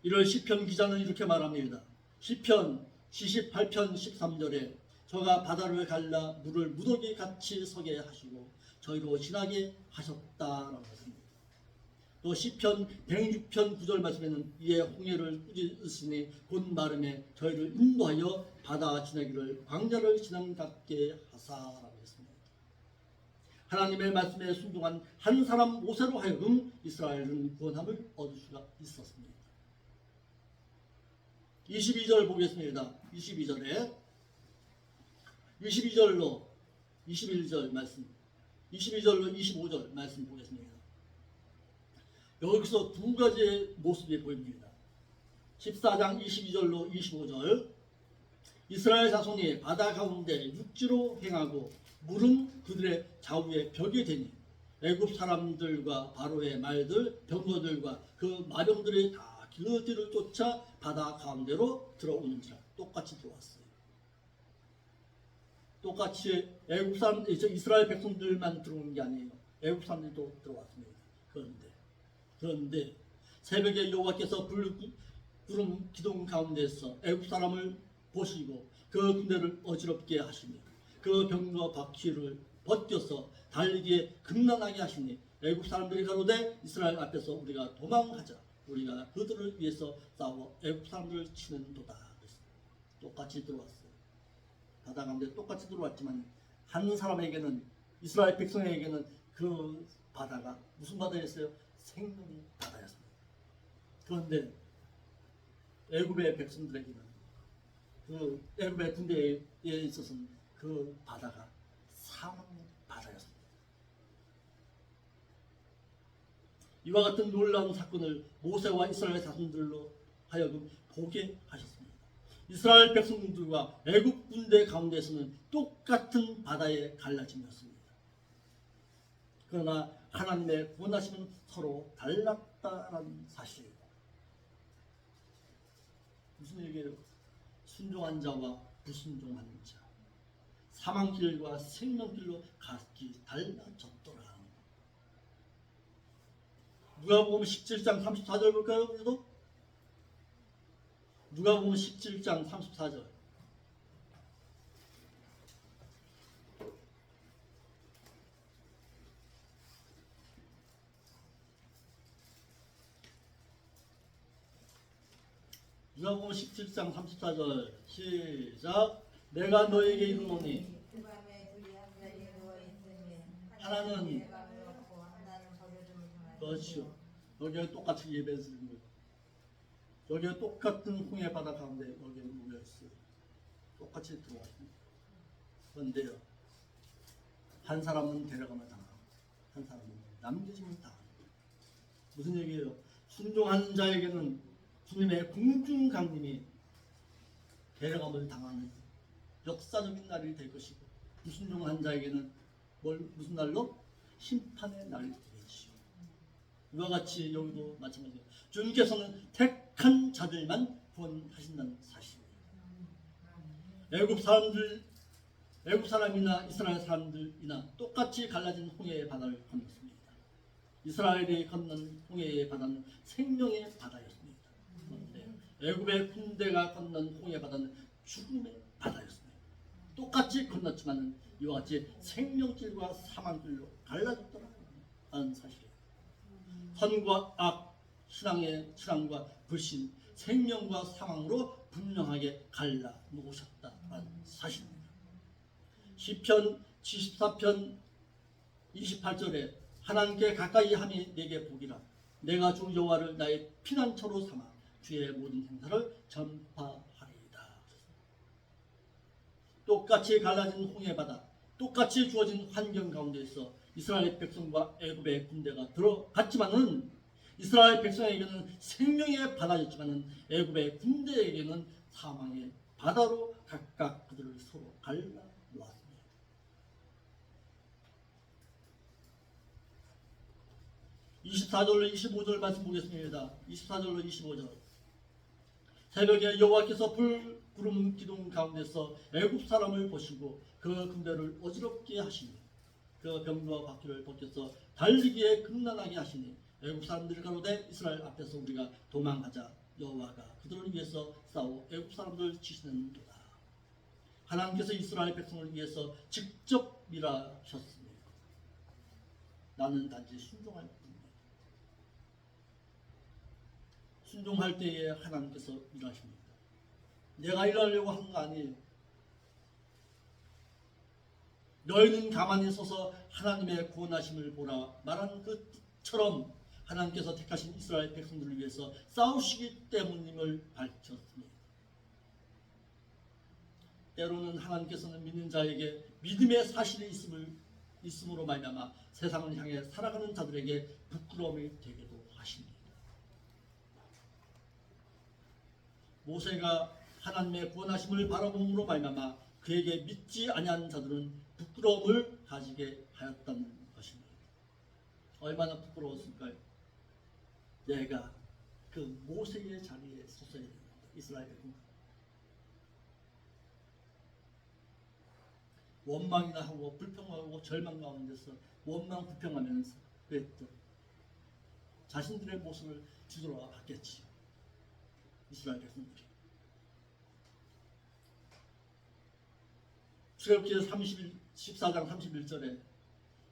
이를 시편 기자는 이렇게 말합니다. 시편 78편 13절에 저가 바다를 갈라 물을 무더기 같이 서게 하시고 저희로 지나게 하셨다라고 했습니다. 또 시편 106편 9절 말씀에는 이에 홍해를 꾸짖으시니 곧 마름에 저희를 인도하여 바다 지나기를 광야를 지난 같게 하사라고 했습니다. 하나님의 말씀에 순종한 한 사람 모세로 하여금 이스라엘은 구원함을 얻을 수가 있었습니다. 22절 보겠습니다. 22절에 22절로 21절 말씀, 22절로 25절 말씀 보겠습니다. 여기서 두 가지의 모습이 보입니다. 14장 22절로 25절 이스라엘 자손이 바다 가운데 육지로 행하고 물은 그들의 좌우에 벽이 되니 애굽 사람들과 바로의 말들 병거들과 그 마병들이 다 그 뒤를 쫓아 바다 가운데로 들어오는지라. 똑같이 들어왔어요. 똑같이 애굽 사람, 이스라엘 백성들만 들어오는 게 아니에요. 애굽 사람들도 들어왔습니다. 그런데 새벽에 여호와께서 구름 기둥 가운데서 애굽 사람을 보시고 그 군대를 어지럽게 하시며 그 병거 바퀴를 벗겨서 달리기에 금난하게 하시니 애굽 사람들이 가로되 이스라엘 앞에서 우리가 도망가자. 우리가 그들을 위해서 싸워 애굽 사람들을 치는도다. 똑같이 들어왔어요. 바다 가운데 똑같이 들어왔지만 한 사람에게는, 이스라엘 백성에게는 그 바다가 무슨 바다였어요? 생명의 바다였습니다. 그런데 애굽의 백성들에게는, 그 애굽의 군대에 있어서는 그 바다가 사망의 바다였습니다. 이와 같은 놀라운 사건을 모세와 이스라엘 자손들로 하여금 보게 하셨습니다. 이스라엘 백성들과 애굽 군대 가운데서는 똑같은 바다의 갈라짐이었습니다. 그러나 하나님의 구원하심은 서로 달랐다는 사실이에요. 무슨 얘기예요? 순종한 자와 불순종한 자, 사망길과 생명길로 각기 달라졌더라. 누가복음 17장 34절 볼까요? 그래도 누가복음 17장 34절. 누가복음 17장 34절 시작. 내가 너에게 이르노니 하나는, 그렇죠, 여기에 똑같이 예배를 드리는 거예요. 여기에 똑같은 홍해 바다 가운데 여기에 모여있어요. 똑같이 들어왔습니다. 그런데요, 한 사람은 데려가면 당하고 한 사람은 남겨지면 당합니다. 무슨 얘기예요? 순종하는 자에게는 주님의 공중 강림이 데려감을 당하는 역사적인 날이 될 것이고, 불순종한 자에게는 무슨 날로? 심판의 날이 되겠지요. 이와 같이 여기도 마찬가지예요. 주님께서는 택한 자들만 구원하신다는 사실입니다. 애굽 사람이나 이스라엘 사람들이나 똑같이 갈라진 홍해의 바다를 건넜습니다. 이스라엘이 건넌 홍해의 바다는 생명의 바다였습니다. 그런데 애굽의 군대가 건넌 홍해 바다는 죽음의 바다였습니다. 똑같이 건넜지만 이와 같이 생명길과 사망길로 갈라졌더라는 사실이에요. 선과 악, 신앙과 불신, 생명과 사망으로 분명하게 갈라 놓으셨다는 사실입니다. 시편 74편 28절에 하나님께 가까이 함이 내게 복이라. 내가 주 여호와를 나의 피난처로 삼아 주의 모든 행사를 전파하리이다. 똑같이 갈라진 홍해바다, 똑같이 주어진 환경 가운데서 이스라엘 백성과 애굽의 군대가 들어갔지만은, 이스라엘 백성에게는 생명의 바다였지만은 애굽의 군대에게는 사망의 바다로 각각 그들을 서로 갈라 놓았습니다. 24절로 25절 말씀 보겠습니다. 24절로 25절. 새벽에 여호와께서 불, 구름, 기둥 가운데서 애굽 사람을 보시고 그 군대를 어지럽게 하시니 그 병거와 바퀴를 벗겨서 달리기에 금난하게 하시니 애굽 사람들이 가로되 이스라엘 앞에서 우리가 도망가자. 여호와가 그들을 위해서 싸워 애굽 사람들을 치시는도다. 하나님께서 이스라엘 백성을 위해서 직접 일하셨습니다. 나는 단지 순종할 뿐입니다. 순종할 때에 하나님께서 일하십니다. 내가 일하려고 하는 거 아니에요. 너희는 가만히 서서 하나님의 구원하심을 보라 말한 것처럼 하나님께서 택하신 이스라엘 백성들을 위해서 싸우시기 때문임을 밝혔습니다. 때로는 하나님께서는 믿는 자에게 믿음의 사실이 있음으로 말미암아 세상을 향해 살아가는 자들에게 부끄러움이 되기도 하십니다. 모세가 하나님의 구원하심을 바라봄으로 말미암아 그에게 믿지 아니하는 자들은 부끄러움을 가지게 하였다는 것입니다. 얼마나 부끄러웠을까요? 내가 그 모세의 자리에 섰어야 됩니다. 이스라엘 백성. 원망이나 하고 불평하고 절망 가운데서 원망 불평하면서 그랬던 자신들의 모습을 뒤돌아 봤겠지요. 이스라엘 백성들이. 출애굽기 14장 31절에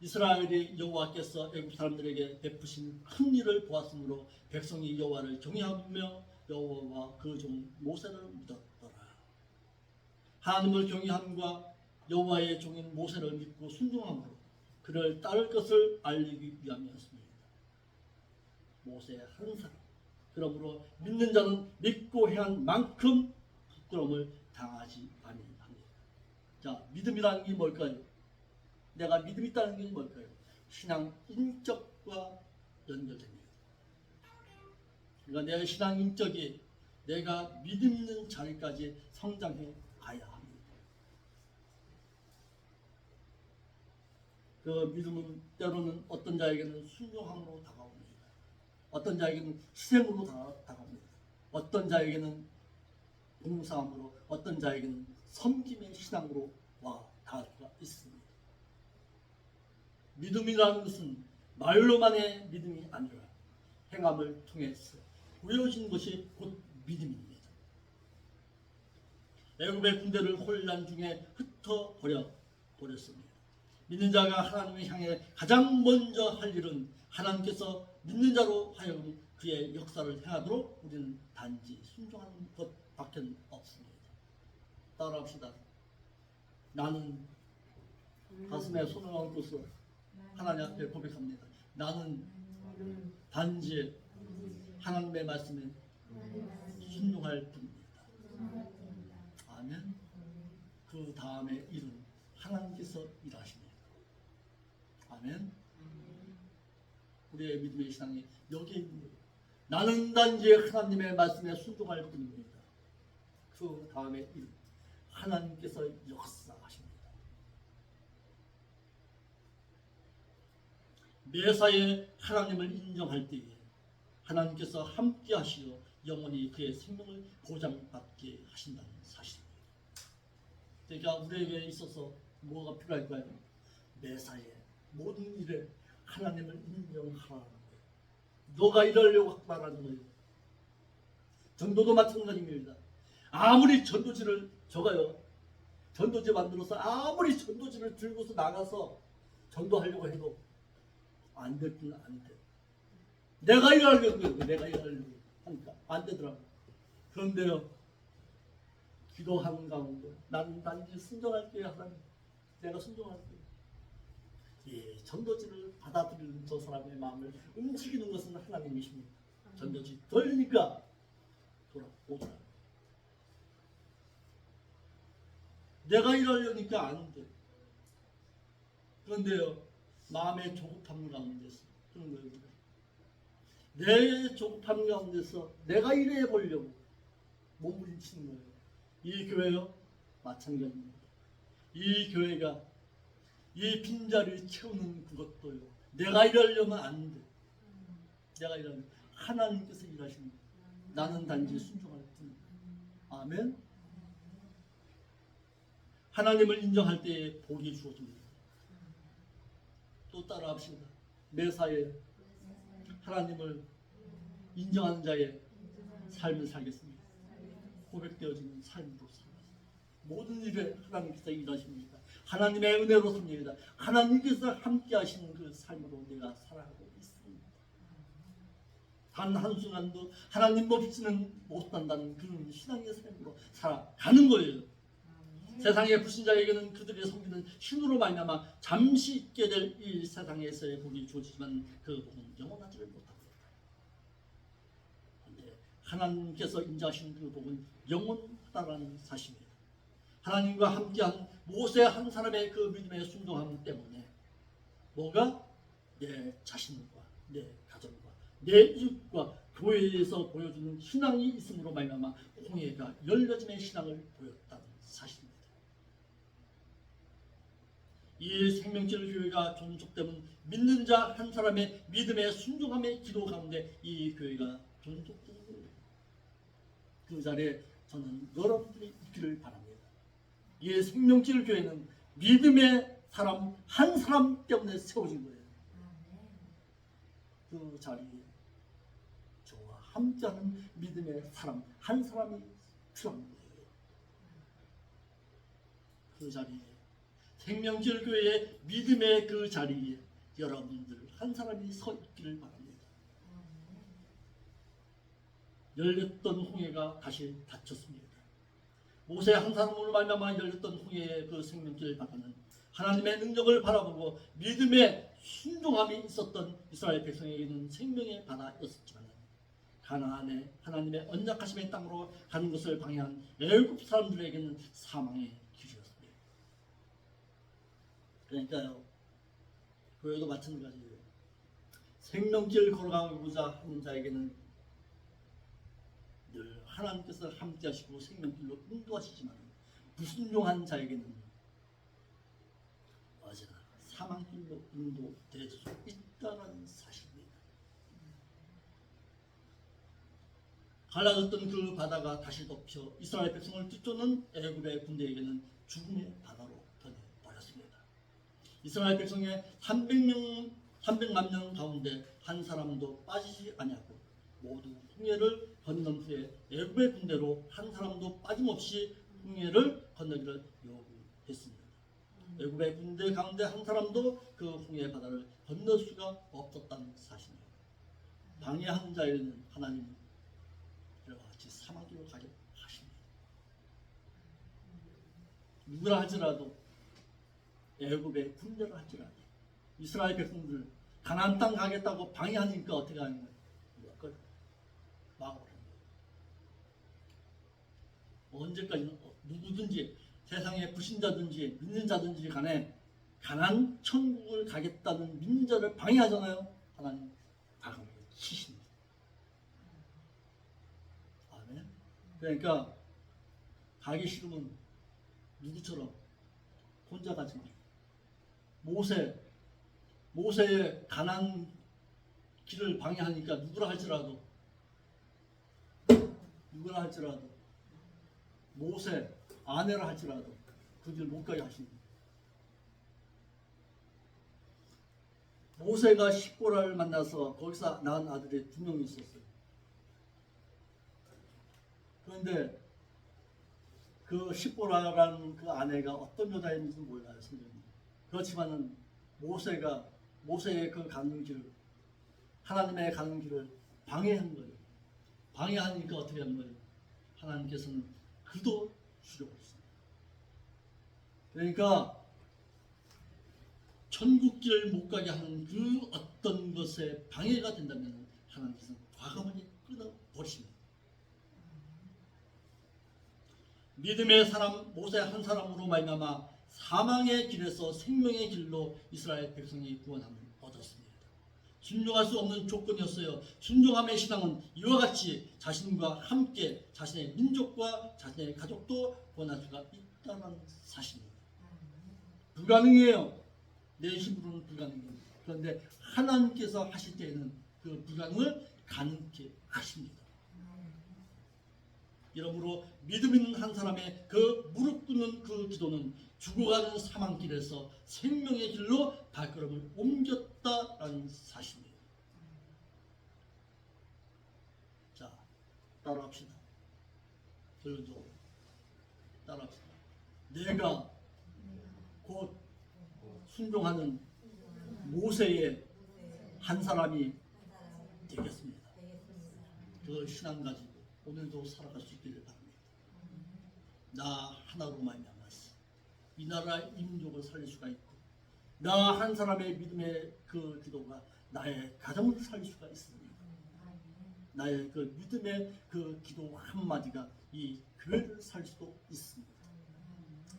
이스라엘이 여호와께서 애굽 사람들에게 베푸신 큰 일을 보았으므로 백성이 여호와를 경외하며 여호와와 그 종 모세를 믿었더라. 하나님을 경외함과 여호와의 종인 모세를 믿고 순종함으로 그를 따를 것을 알리기 위함이었습니다. 모세 한 사람. 그러므로 믿는 자는 믿고 행한 만큼 부끄러움을 당하지 아니합니다. 자, 믿음이라는 게 뭘까요? 내가 믿음이 있다는 게 뭘까요? 신앙 인격과 연결됩니다. 그러니까 내 신앙 인격이 내가 믿음 있는 자리까지 성장해 가야 합니다. 그 믿음은 때로는 어떤 자에게는 순종함으로 다가옵니다. 어떤 자에게는 희생으로 다가옵니다. 어떤 자에게는 봉사함으로, 어떤 자에게는 섬김의 신앙으로 닿을 수가 있습니다. 믿음이라는 것은 말로만의 믿음이 아니라 행함을 통해서 보여진 것이 곧 믿음입니다. 애굽의 군대를 혼란 중에 흩어버렸습니다. 믿는 자가 하나님을 향해 가장 먼저 할 일은 하나님께서 믿는 자로 하여금 그의 역사를 행하도록 우리는 단지 순종하는 것밖에 없습니다. 따라합시다. 나는 가슴에 손을 얹고서 하나님 앞에 고백합니다. 나는 단지 하나님의 말씀에 순종할 뿐입니다. 아멘. 그 다음에 일은 하나님께서 일하십니다. 아멘. 우리의 믿음의 신앙이 여기에 있는 거예요. 나는 단지 하나님의 말씀에 순종할 뿐입니다. 그 다음에 일, 하나님께서 역사하십니다. 매사에 하나님을 인정할 때에 하나님께서 함께 하시어 영원히 그의 생명을 보장받게 하신다는 사실입니다. 그러니까 우리에게 있어서 뭐가 필요할까요? 매사에 모든 일에 하나님을 인정하라는 거예요. 너가 이러려고 말하는 거예요. 전도도 마찬가지입니다. 아무리 전도지를 적어요. 전도지 만들어서 아무리 전도지를 들고서 나가서 전도하려고 해도 안 됐든 안 돼. 내가 일하려고 하니까 안 되더라고. 그런데요, 기도하는 가운데 나는 단지 순종할게요. 하나님, 내가 순종할게요. 예, 전도지를 받아들이는 저 사람의 마음을 움직이는 것은 하나님이십니다. 전도지 돌리니까 돌아오더라. 내가 이러려니까 안 돼. 그런데요, 마음의 조급함 가운데서 그런 거예요. 내 조급함 가운데서 내가 이래 보려고 몸부림치는 거예요. 이 교회요, 마찬가지입니다. 이 교회가 이 빈자리를 채우는 그것도요, 내가 이러려면 안 돼. 내가 이러면 하나님께서 일하십니다. 나는 단지 순종할 뿐. 아멘. 하나님을 인정할 때에 복이 주어집니다. 또 따라합시다. 매사에 하나님을 인정하는 자의 삶을 살겠습니다. 고백되어지는 삶으로 살겠습니다. 모든 일에 하나님께서 일하십니다. 하나님의 은혜로 삽니다. 하나님께서 함께 하시는 그 삶으로 내가 살아가고 있습니다. 단 한순간도 하나님 없이는 못 산다는 그런 신앙의 삶으로 살아가는 거예요. 세상의 불신자에게는 그들이 섬기는 신으로 말미암아 잠시 있게 될 이 세상에서의 복이 주어지지만 그 복은 영원하지를 못합니다. 그런데 하나님께서 인자하신 그 복은 영원하다는 사실입니다. 하나님과 함께한 모세 한 사람의 그 믿음의 순종함 때문에 뭐가 내 자신과 내 가정과 내 이웃과 교회에서 보여주는 신앙이 있음으로 말미암아 홍해가 열려짐의 신앙을 보였다는 사실입니다. 이 생명질 교회가 존속되면 믿는 자 한 사람의 믿음의 순종함의 기도 가운데 이 교회가 존속되는 거예요. 그 자리에 저는 여러분들이 있기를 바랍니다. 이 생명질 교회는 믿음의 사람 한 사람 때문에 세워진 거예요. 그 자리에 저와 함께하는 믿음의 사람 한 사람이 필요한 거예요. 그 자리에 생명지교회의 믿음의 그 자리에 여러분들 한 사람이 서 있기를 바랍니다. 열렸던 홍해가 다시 닫혔습니다. 모세 한 사람으로 말미암아 열렸던 홍해의 그 생명길 바다는 하나님의 능력을 바라보고 믿음의 순종함이 있었던 이스라엘 백성에게는 생명의 바다였었지만 가나안의 하나님의 언약하심의 땅으로 가는 것을 방해한 애굽 사람들에게는 사망의 길이었습니다. 그러니까요, 교회도 마찬가지예요. 생명길 걸어가고자 하는 자에게는 늘 하나님께서 함께 하시고 생명길로 인도하시지만 불순종한 자에게는 언제나 사망길로 인도될 수 있다는 사실입니다. 갈라졌던 그 바다가 다시 덮여 이스라엘 백성을 뒤쫓는 애굽의 군대에게는 죽음의 바다로 변해버렸습니다. 이스라엘 백성의 300만 명 가운데 한 사람도 빠지지 아니하고 모두 홍해를 건넌 후에 애굽의 군대로 한 사람도 빠짐없이 홍해를 건너기를 요구했습니다. 애굽의 군대 가운데 한 사람도 그 홍해 바다를 건널 수가 없었다는 사실입니다. 방해한 자에게는 하나님이 이와 같이 사망길로 가게 하십니다. 누구라 할지라도 애굽의 군대를 할지라도 이스라엘 백성들 가나안 땅 가겠다고 방해하니까 어떻게 하는 거예요? 그걸 막아버리는 거예요. 언제까지는 누구든지 세상의 불신자든지 믿는 자든지 간에 가나안 천국을 가겠다는 믿는 자를 방해하잖아요. 하나님 과감하게 치십니다. 아멘. 그러니까 가기 싫으면 누구처럼 혼자 가지 마. 모세의 가나안 길을 방해하니까 누구라 할지라도 모세 아내라 할지라도 그 길 못 가게 하십니다. 모세가 십보라를 만나서 거기서 낳은 아들이 2명이 있었어요. 그런데 그 십보라라는 그 아내가 어떤 여자인지 몰라요, 선생님. 그렇지만은 모세의 그 가는 길을, 하나님의 가는 길을 방해한 거예요. 방해하니까 어떻게 한 거예요? 하나님께서는 그도 죽여버렸습니다. 그러니까 천국길을 못 가게 하는 그 어떤 것에 방해가 된다면 하나님께서는 과감하게 끊어버리십니다. 믿음의 사람 모세 한 사람으로 말미암아 사망의 길에서 생명의 길로 이스라엘 백성이 구원함을 얻었습니다. 순종할 수 없는 조건이었어요. 순종함의 신앙은 이와 같이 자신과 함께 자신의 민족과 자신의 가족도 구원할 수가 있다는 사실입니다. 불가능해요. 내 힘으로는 불가능해요. 그런데 하나님께서 하실 때에는 그 불가능을 가능케 하십니다. 이러므로 믿음 있는 한 사람의 그 무릎 꿇는 그 기도는 죽어가는 사망길에서 생명의 길로 발걸음을 옮겼다라는 사실입니다. 자, 따라합시다. 결론적으로 따라합시다. 내가 곧 순종하는 모세의 한 사람이 되겠습니다. 그 신앙 가지고 오늘도 살아갈 수 있기를 바랍니다. 나 하나로 말미암아서 이 나라 이 민족을 살릴 수가 있고 나 한 사람의 믿음의 그 기도가 나의 가정을 살릴 수가 있습니다. 나의 그 믿음의 그 기도 한마디가 이 교회를 살릴 수도 있습니다.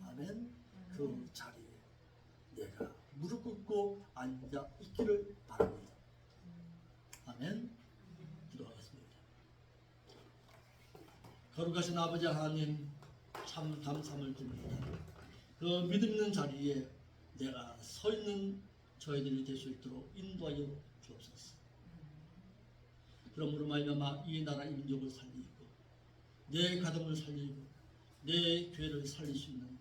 아멘. 그 자리에 내가 무릎 꿇고 앉아 있기를 바랍니다. 아멘. 기도하겠습니다. 거룩하신 아버지 하나님, 참 감사함을 드립니다. 그 믿음 있는 자리에 내가 서 있는 저희들이 될 수 있도록 인도하여 주옵소서. 그러므로 말미암아 이 나라 이 민족을 살리고 내 가정을 살리고 내 교회를 살릴 수 있는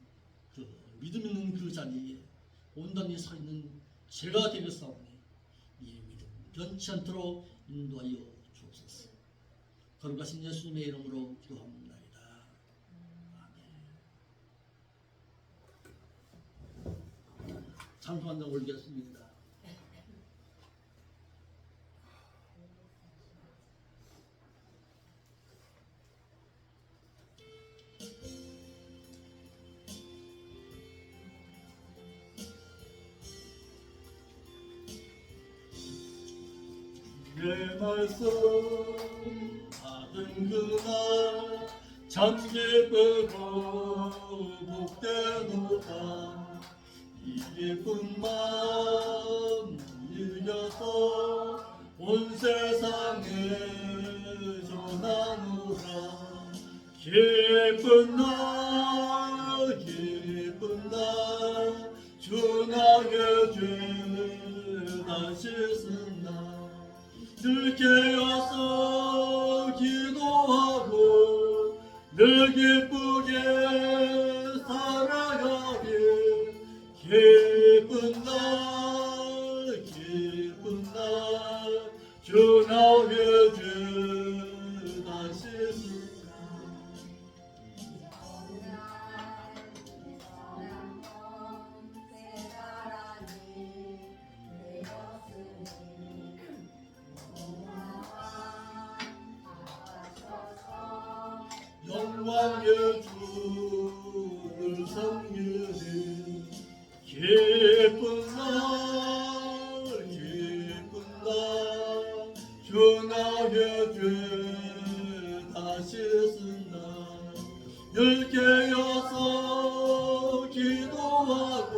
그 믿음 있는 그 자리에 온전히 서 있는 제가 되겠사오니 이 믿음 변치 않도록 인도하여 주옵소서. 거룩하신 예수님의 이름으로 기도합니다. 아멘. 찬송 한 장 올리겠습니다. 내 말씀 받은 그날 참 기쁘고 복되도다. 이 기쁜 마음 이겨서 온 세상에 전하노라. 기쁜 날 기쁜 날 주 나의 죄 다시 씻은 날 늘 깨어서 기도하고 늘 기쁘게 살아가길. 기쁜 날 기쁜 날 주 나의 죄 다시 씻은 영광의 주를 섬기리. 기쁜 날 기쁜 날 주 나의 죄 다시 씻은 날 늘 깨어서 기도하고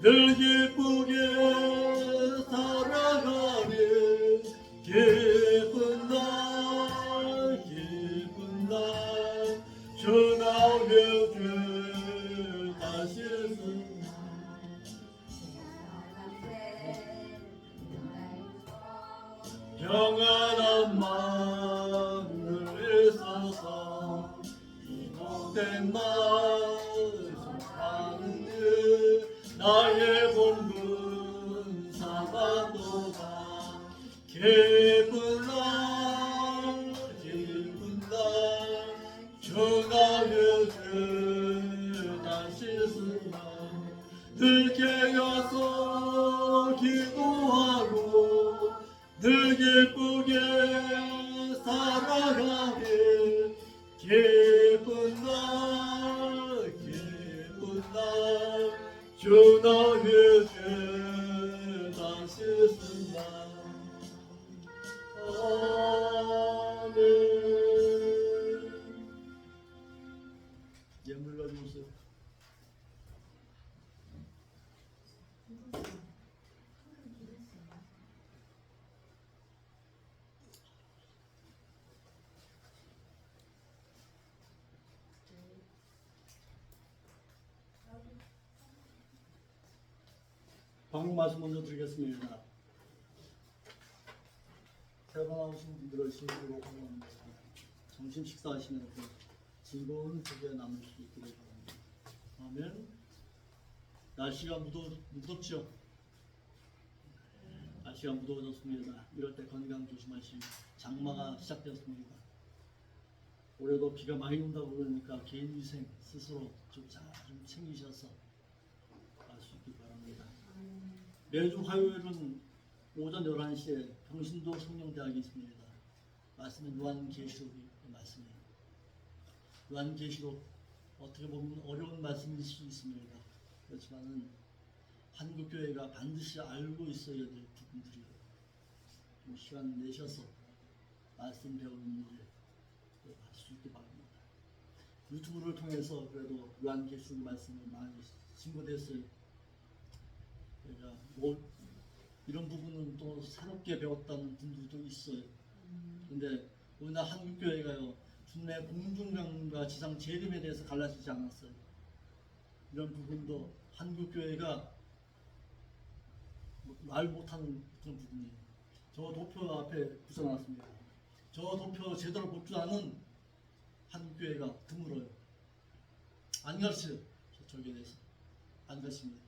늘 기쁘게 살아가리. 기쁜 날 기쁜 날 주 나의 죄 다시 씻은 평안한 마음을 있어서 이 못된 말 하는 일 나의 본분 삼아도다. 기쁜 날 기쁜 날 주 나의 죄 다시 씻은 날 늘 깨어서 기도하고 늘 기쁘게 살아가길. 기쁜 날 기쁜 날 주 나의 죄 다시 씻은 날. 아멘. 예물 가져오세요. 방금 말씀 먼저 드리겠습니다. 새로 나오신 분들을 심으로 환영합니다. 점심 식사하시면서 즐거운 주에 남을 수 있기를 바랍니다. 아멘. 날씨가 무덥죠? 날씨가 무더워졌습니다. 이럴 때 건강 조심하시고 장마가 시작되었습니다. 올해도 비가 많이 온다고 그러니까 개인위생 스스로 좀 잘 챙기셔서 갈 수 있기 바랍니다. 매주 화요일은 오전 11시에 평신도 성령대학이 있습니다. 말씀은 요한계시록의 말씀이에요. 요한계시록 어떻게 보면 어려운 말씀일 수 있습니다. 그렇지만은 한국교회가 반드시 알고 있어야 될 부분들이에요. 좀 시간 내셔서 말씀 배우는 일에 할 수 있기 바랍니다. 유튜브를 통해서 그래도 요한계시록 말씀을 많이 신고됐어요. 그러니까 뭐 이런 부분은 또 새롭게 배웠다는 분들도 있어요. 근데 우리나라 한국교회가요, 주님의 공중강과 지상 재림에 대해서 갈라지지 않았어요. 이런 부분도 한국교회가 말 못하는 그런 부분이에요. 저 도표 앞에 붙여놨습니다. 저 도표 제대로 볼 줄 아는 한국교회가 드물어요. 안 가르쳐요. 저기에 대해서 안 가르칩니다.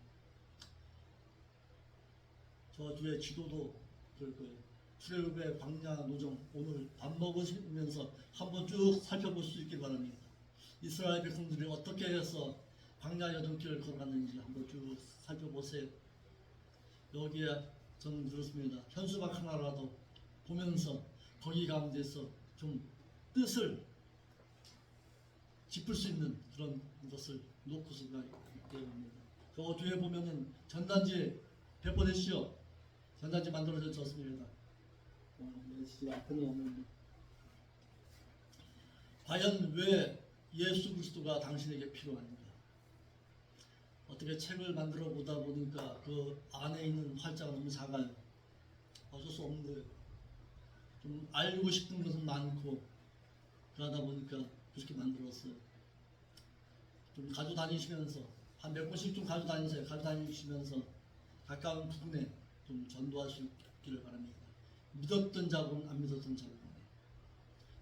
저 뒤에 지도도 그럴 거예요. 출애굽의 광야 노정 오늘 밥 먹으시면서 한번 쭉 살펴볼 수 있길 바랍니다. 이스라엘 백성들이 어떻게 해서 광야 여정길을 걸어갔는지 한번 쭉 살펴보세요. 여기에 저는 그렇습니다. 현수막 하나라도 보면서 거기 가운데서 좀 뜻을 짚을 수 있는 그런 것을 놓고서가 있게 됩니다. 저 뒤에 보면은 전단지 배포되시죠? 전단지 만들어졌습니다. 앞에는 없는데. 과연 왜 예수 그리스도가 당신에게 필요한가? 어떻게 책을 만들어 보다 보니까 그 안에 있는 활자가 너무 작아요. 어쩔 수 없는 거예요. 좀 알고 싶은 것은 많고 그러다 보니까 그렇게 만들었어요. 좀 가지고 다니시면서 한 몇 번씩 좀 가지고 다니세요. 가지고 다니시면서 가까운 부분에 좀 전도할 수 있기를 바랍니다. 믿었던 자분, 안 믿었던 자분,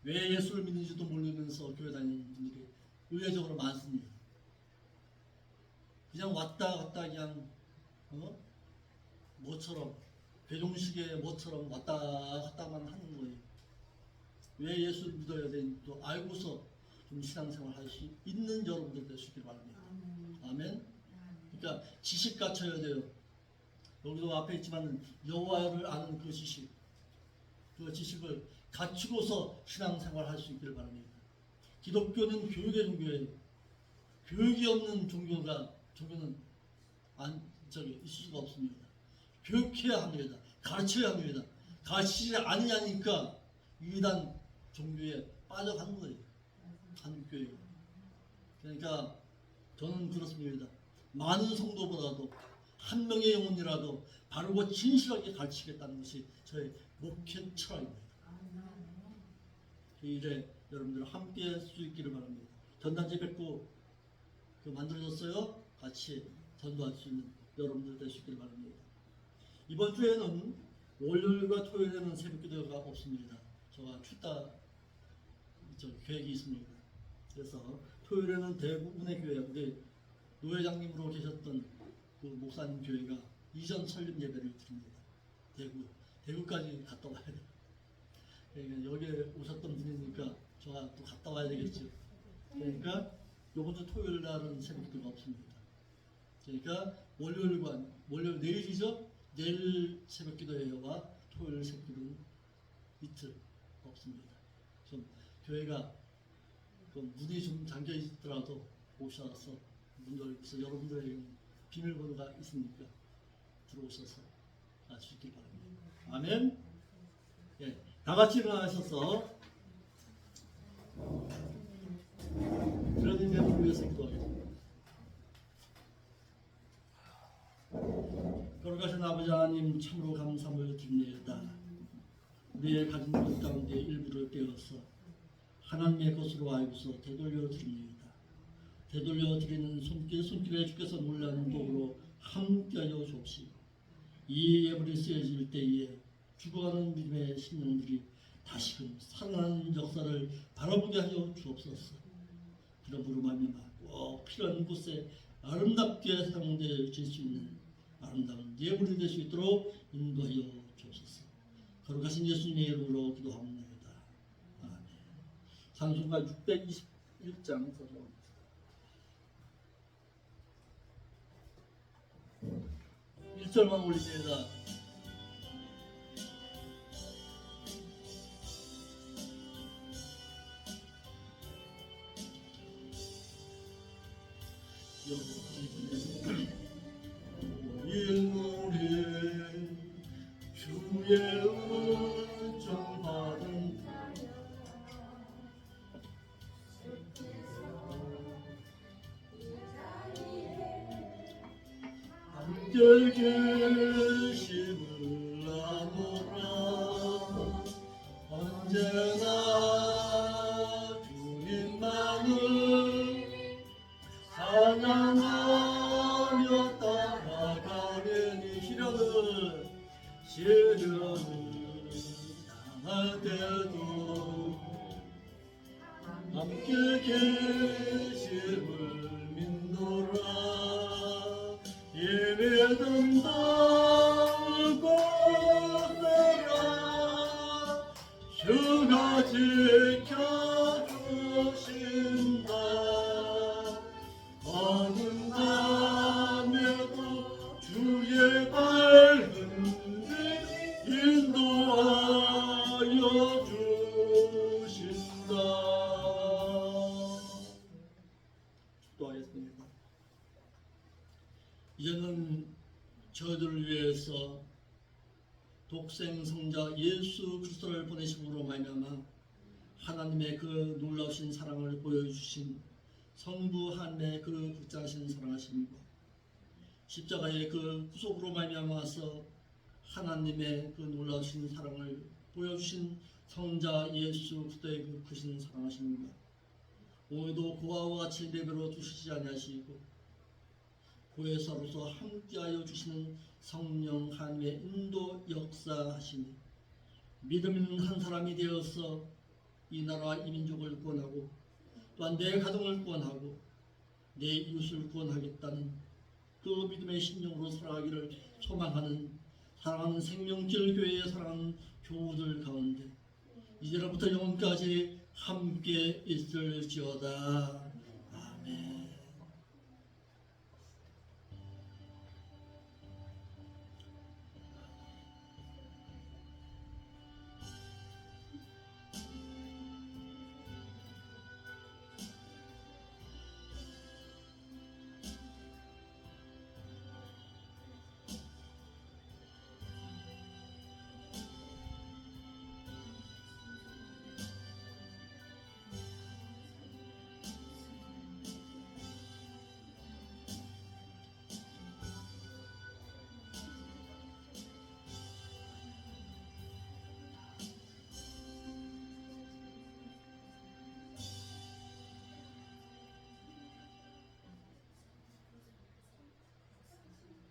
왜 예수를 믿는지도 모르면서 교회 다니는 분들이 의외적으로 많습니다. 그냥 왔다 갔다 그냥 뭐처럼 괴종식의 뭐처럼 왔다 갔다만 하는 거예요. 왜 예수를 믿어야 되는지 또 알고서 좀 신앙생활 할 수 있는 여러분들 될 수 있기를 바랍니다. 아멘. 그러니까 지식 갖춰야 돼요. 여기도 앞에 있지만 여호와를 아는 그 지식, 그 지식을 갖추고서 신앙생활 할 수 있기를 바랍니다. 기독교는 교육의 종교예요. 교육이 없는 종교는 있을 수가 없습니다. 교육해야 합니다. 가르쳐야 합니다. 가르치지 아니하니까 이단 종교에 빠져가는 거예요. 한국교회. 그러니까 저는 그렇습니다. 많은 성도보다도 한 명의 영혼이라도 바르고 진실하게 가르치겠다는 것이 저의 목회 철학입니다. 그 일에 여러분들 함께 할 수 있기를 바랍니다. 전단지 뵙고 만들어졌어요. 같이 전도할 수 있는 여러분들 될 수 있기를 바랍니다. 이번 주에는 월요일과 토요일에는 새벽기도가 없습니다. 제가 출타 계획이 있습니다. 그래서 토요일에는 대구 은혜교회 우리 노 회장님으로 계셨던 그 목사님 교회가 이전 설립 예배를 드립니다. 대구까지 갔다 와야 돼요. 그러니까 여기에 오셨던 분이니까 제가 또 갔다 와야 되겠죠. 그러니까 이번 주 토요일 날은 새벽기도가 없습니다. 그러니까 월요일 내일이죠. 내일 새벽기도회와 토요일 새벽기도는 이틀 없습니다. 좀 교회가 문이 좀 잠겨 있더라도 오셔서 문 열고서 여러분들에게 비밀번호가 있으니까 들어오셔서 알 수 있길 바랍니다. 아멘. 예, 다 같이 일어나셔서 그런 인간을 위해서 기도하겠습니다. 거룩하신 아버지 하나님, 참으로 감사를 드립니다. 우리의 가진 것 가운데 일부를 떼어서 하나님의 것으로 알고서 되돌려 드립니다. 되돌려 드리는 손길에 주께서 놀라는 도구로 함께하여 주옵시고, 이 예물이 쓰여질 때에 죽어가는 믿음의 심령들이 다시금 살아나는 역사를 바라보게 하여 주옵소서. 그러므로 말미암아 꼭 필요한 곳에 아름답게 사용될 수 있는 아름다운 예물이 될 수 있도록 인도하여 주옵소서. 거룩하신 예수님의 이름으로 기도합니다. 아멘. 찬송가 621장 서정합니다. 1절만 올립니다. 우리 주의 은총 받은 함께 계심을 나누라. 언제나 주님만을 찬양하며 따라가려니 시련을 당할 때도 함께 계심을 믿노라. 예배든다 곳에라 주가 기도하겠습니다. 이제는 저희들을 위해서 독생 성자 예수 그리스도를 보내심으로 말미암아 하나님의 그 놀라우신 사랑을 보여주신 성부 하나님의 그 극장하신 사랑하심과 십자가의 그 구속으로 말미암아서 하나님의 그 놀라우신 사랑을 보여주신 성자 예수 그리스도의 그 크신 사랑하심과 오늘도 그와 같이 내버려 두시지 아니하시고 보혜사로서 함께하여 주시는 성령 하나님의 인도 역사하시니 믿음 있는 한 사람이 되어서 이 나라와 이 민족을 구원하고 또한 내 가정을 구원하고 내 이웃을 구원하겠다는 그 믿음의 심령으로 살아가기를 소망하는 사랑하는 생명길 교회의 사랑하는 교우들 가운데 이제로부터 영원까지 함께 있을지어다.